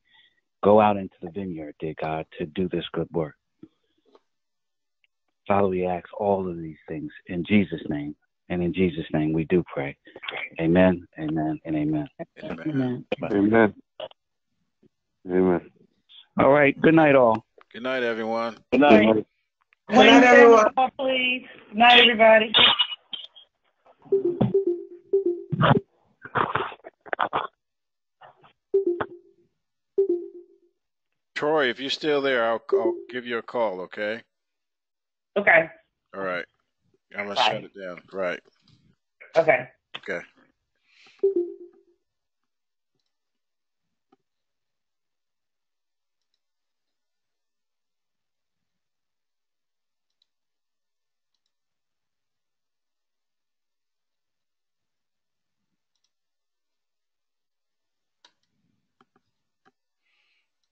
go out into the vineyard, dear God, to do this good work. Father, we ask all of these things in Jesus' name, and in Jesus' name we do pray. Amen, amen, and amen. Amen. Amen. Amen. All right, good night, all. Good night, everyone. Good night. Good night, everyone. Please. Good night, everybody. Troy, if you're still there, I'll give you a call, okay? Okay. All right. I'm going to Bye. shut it down. Right. Okay. Okay.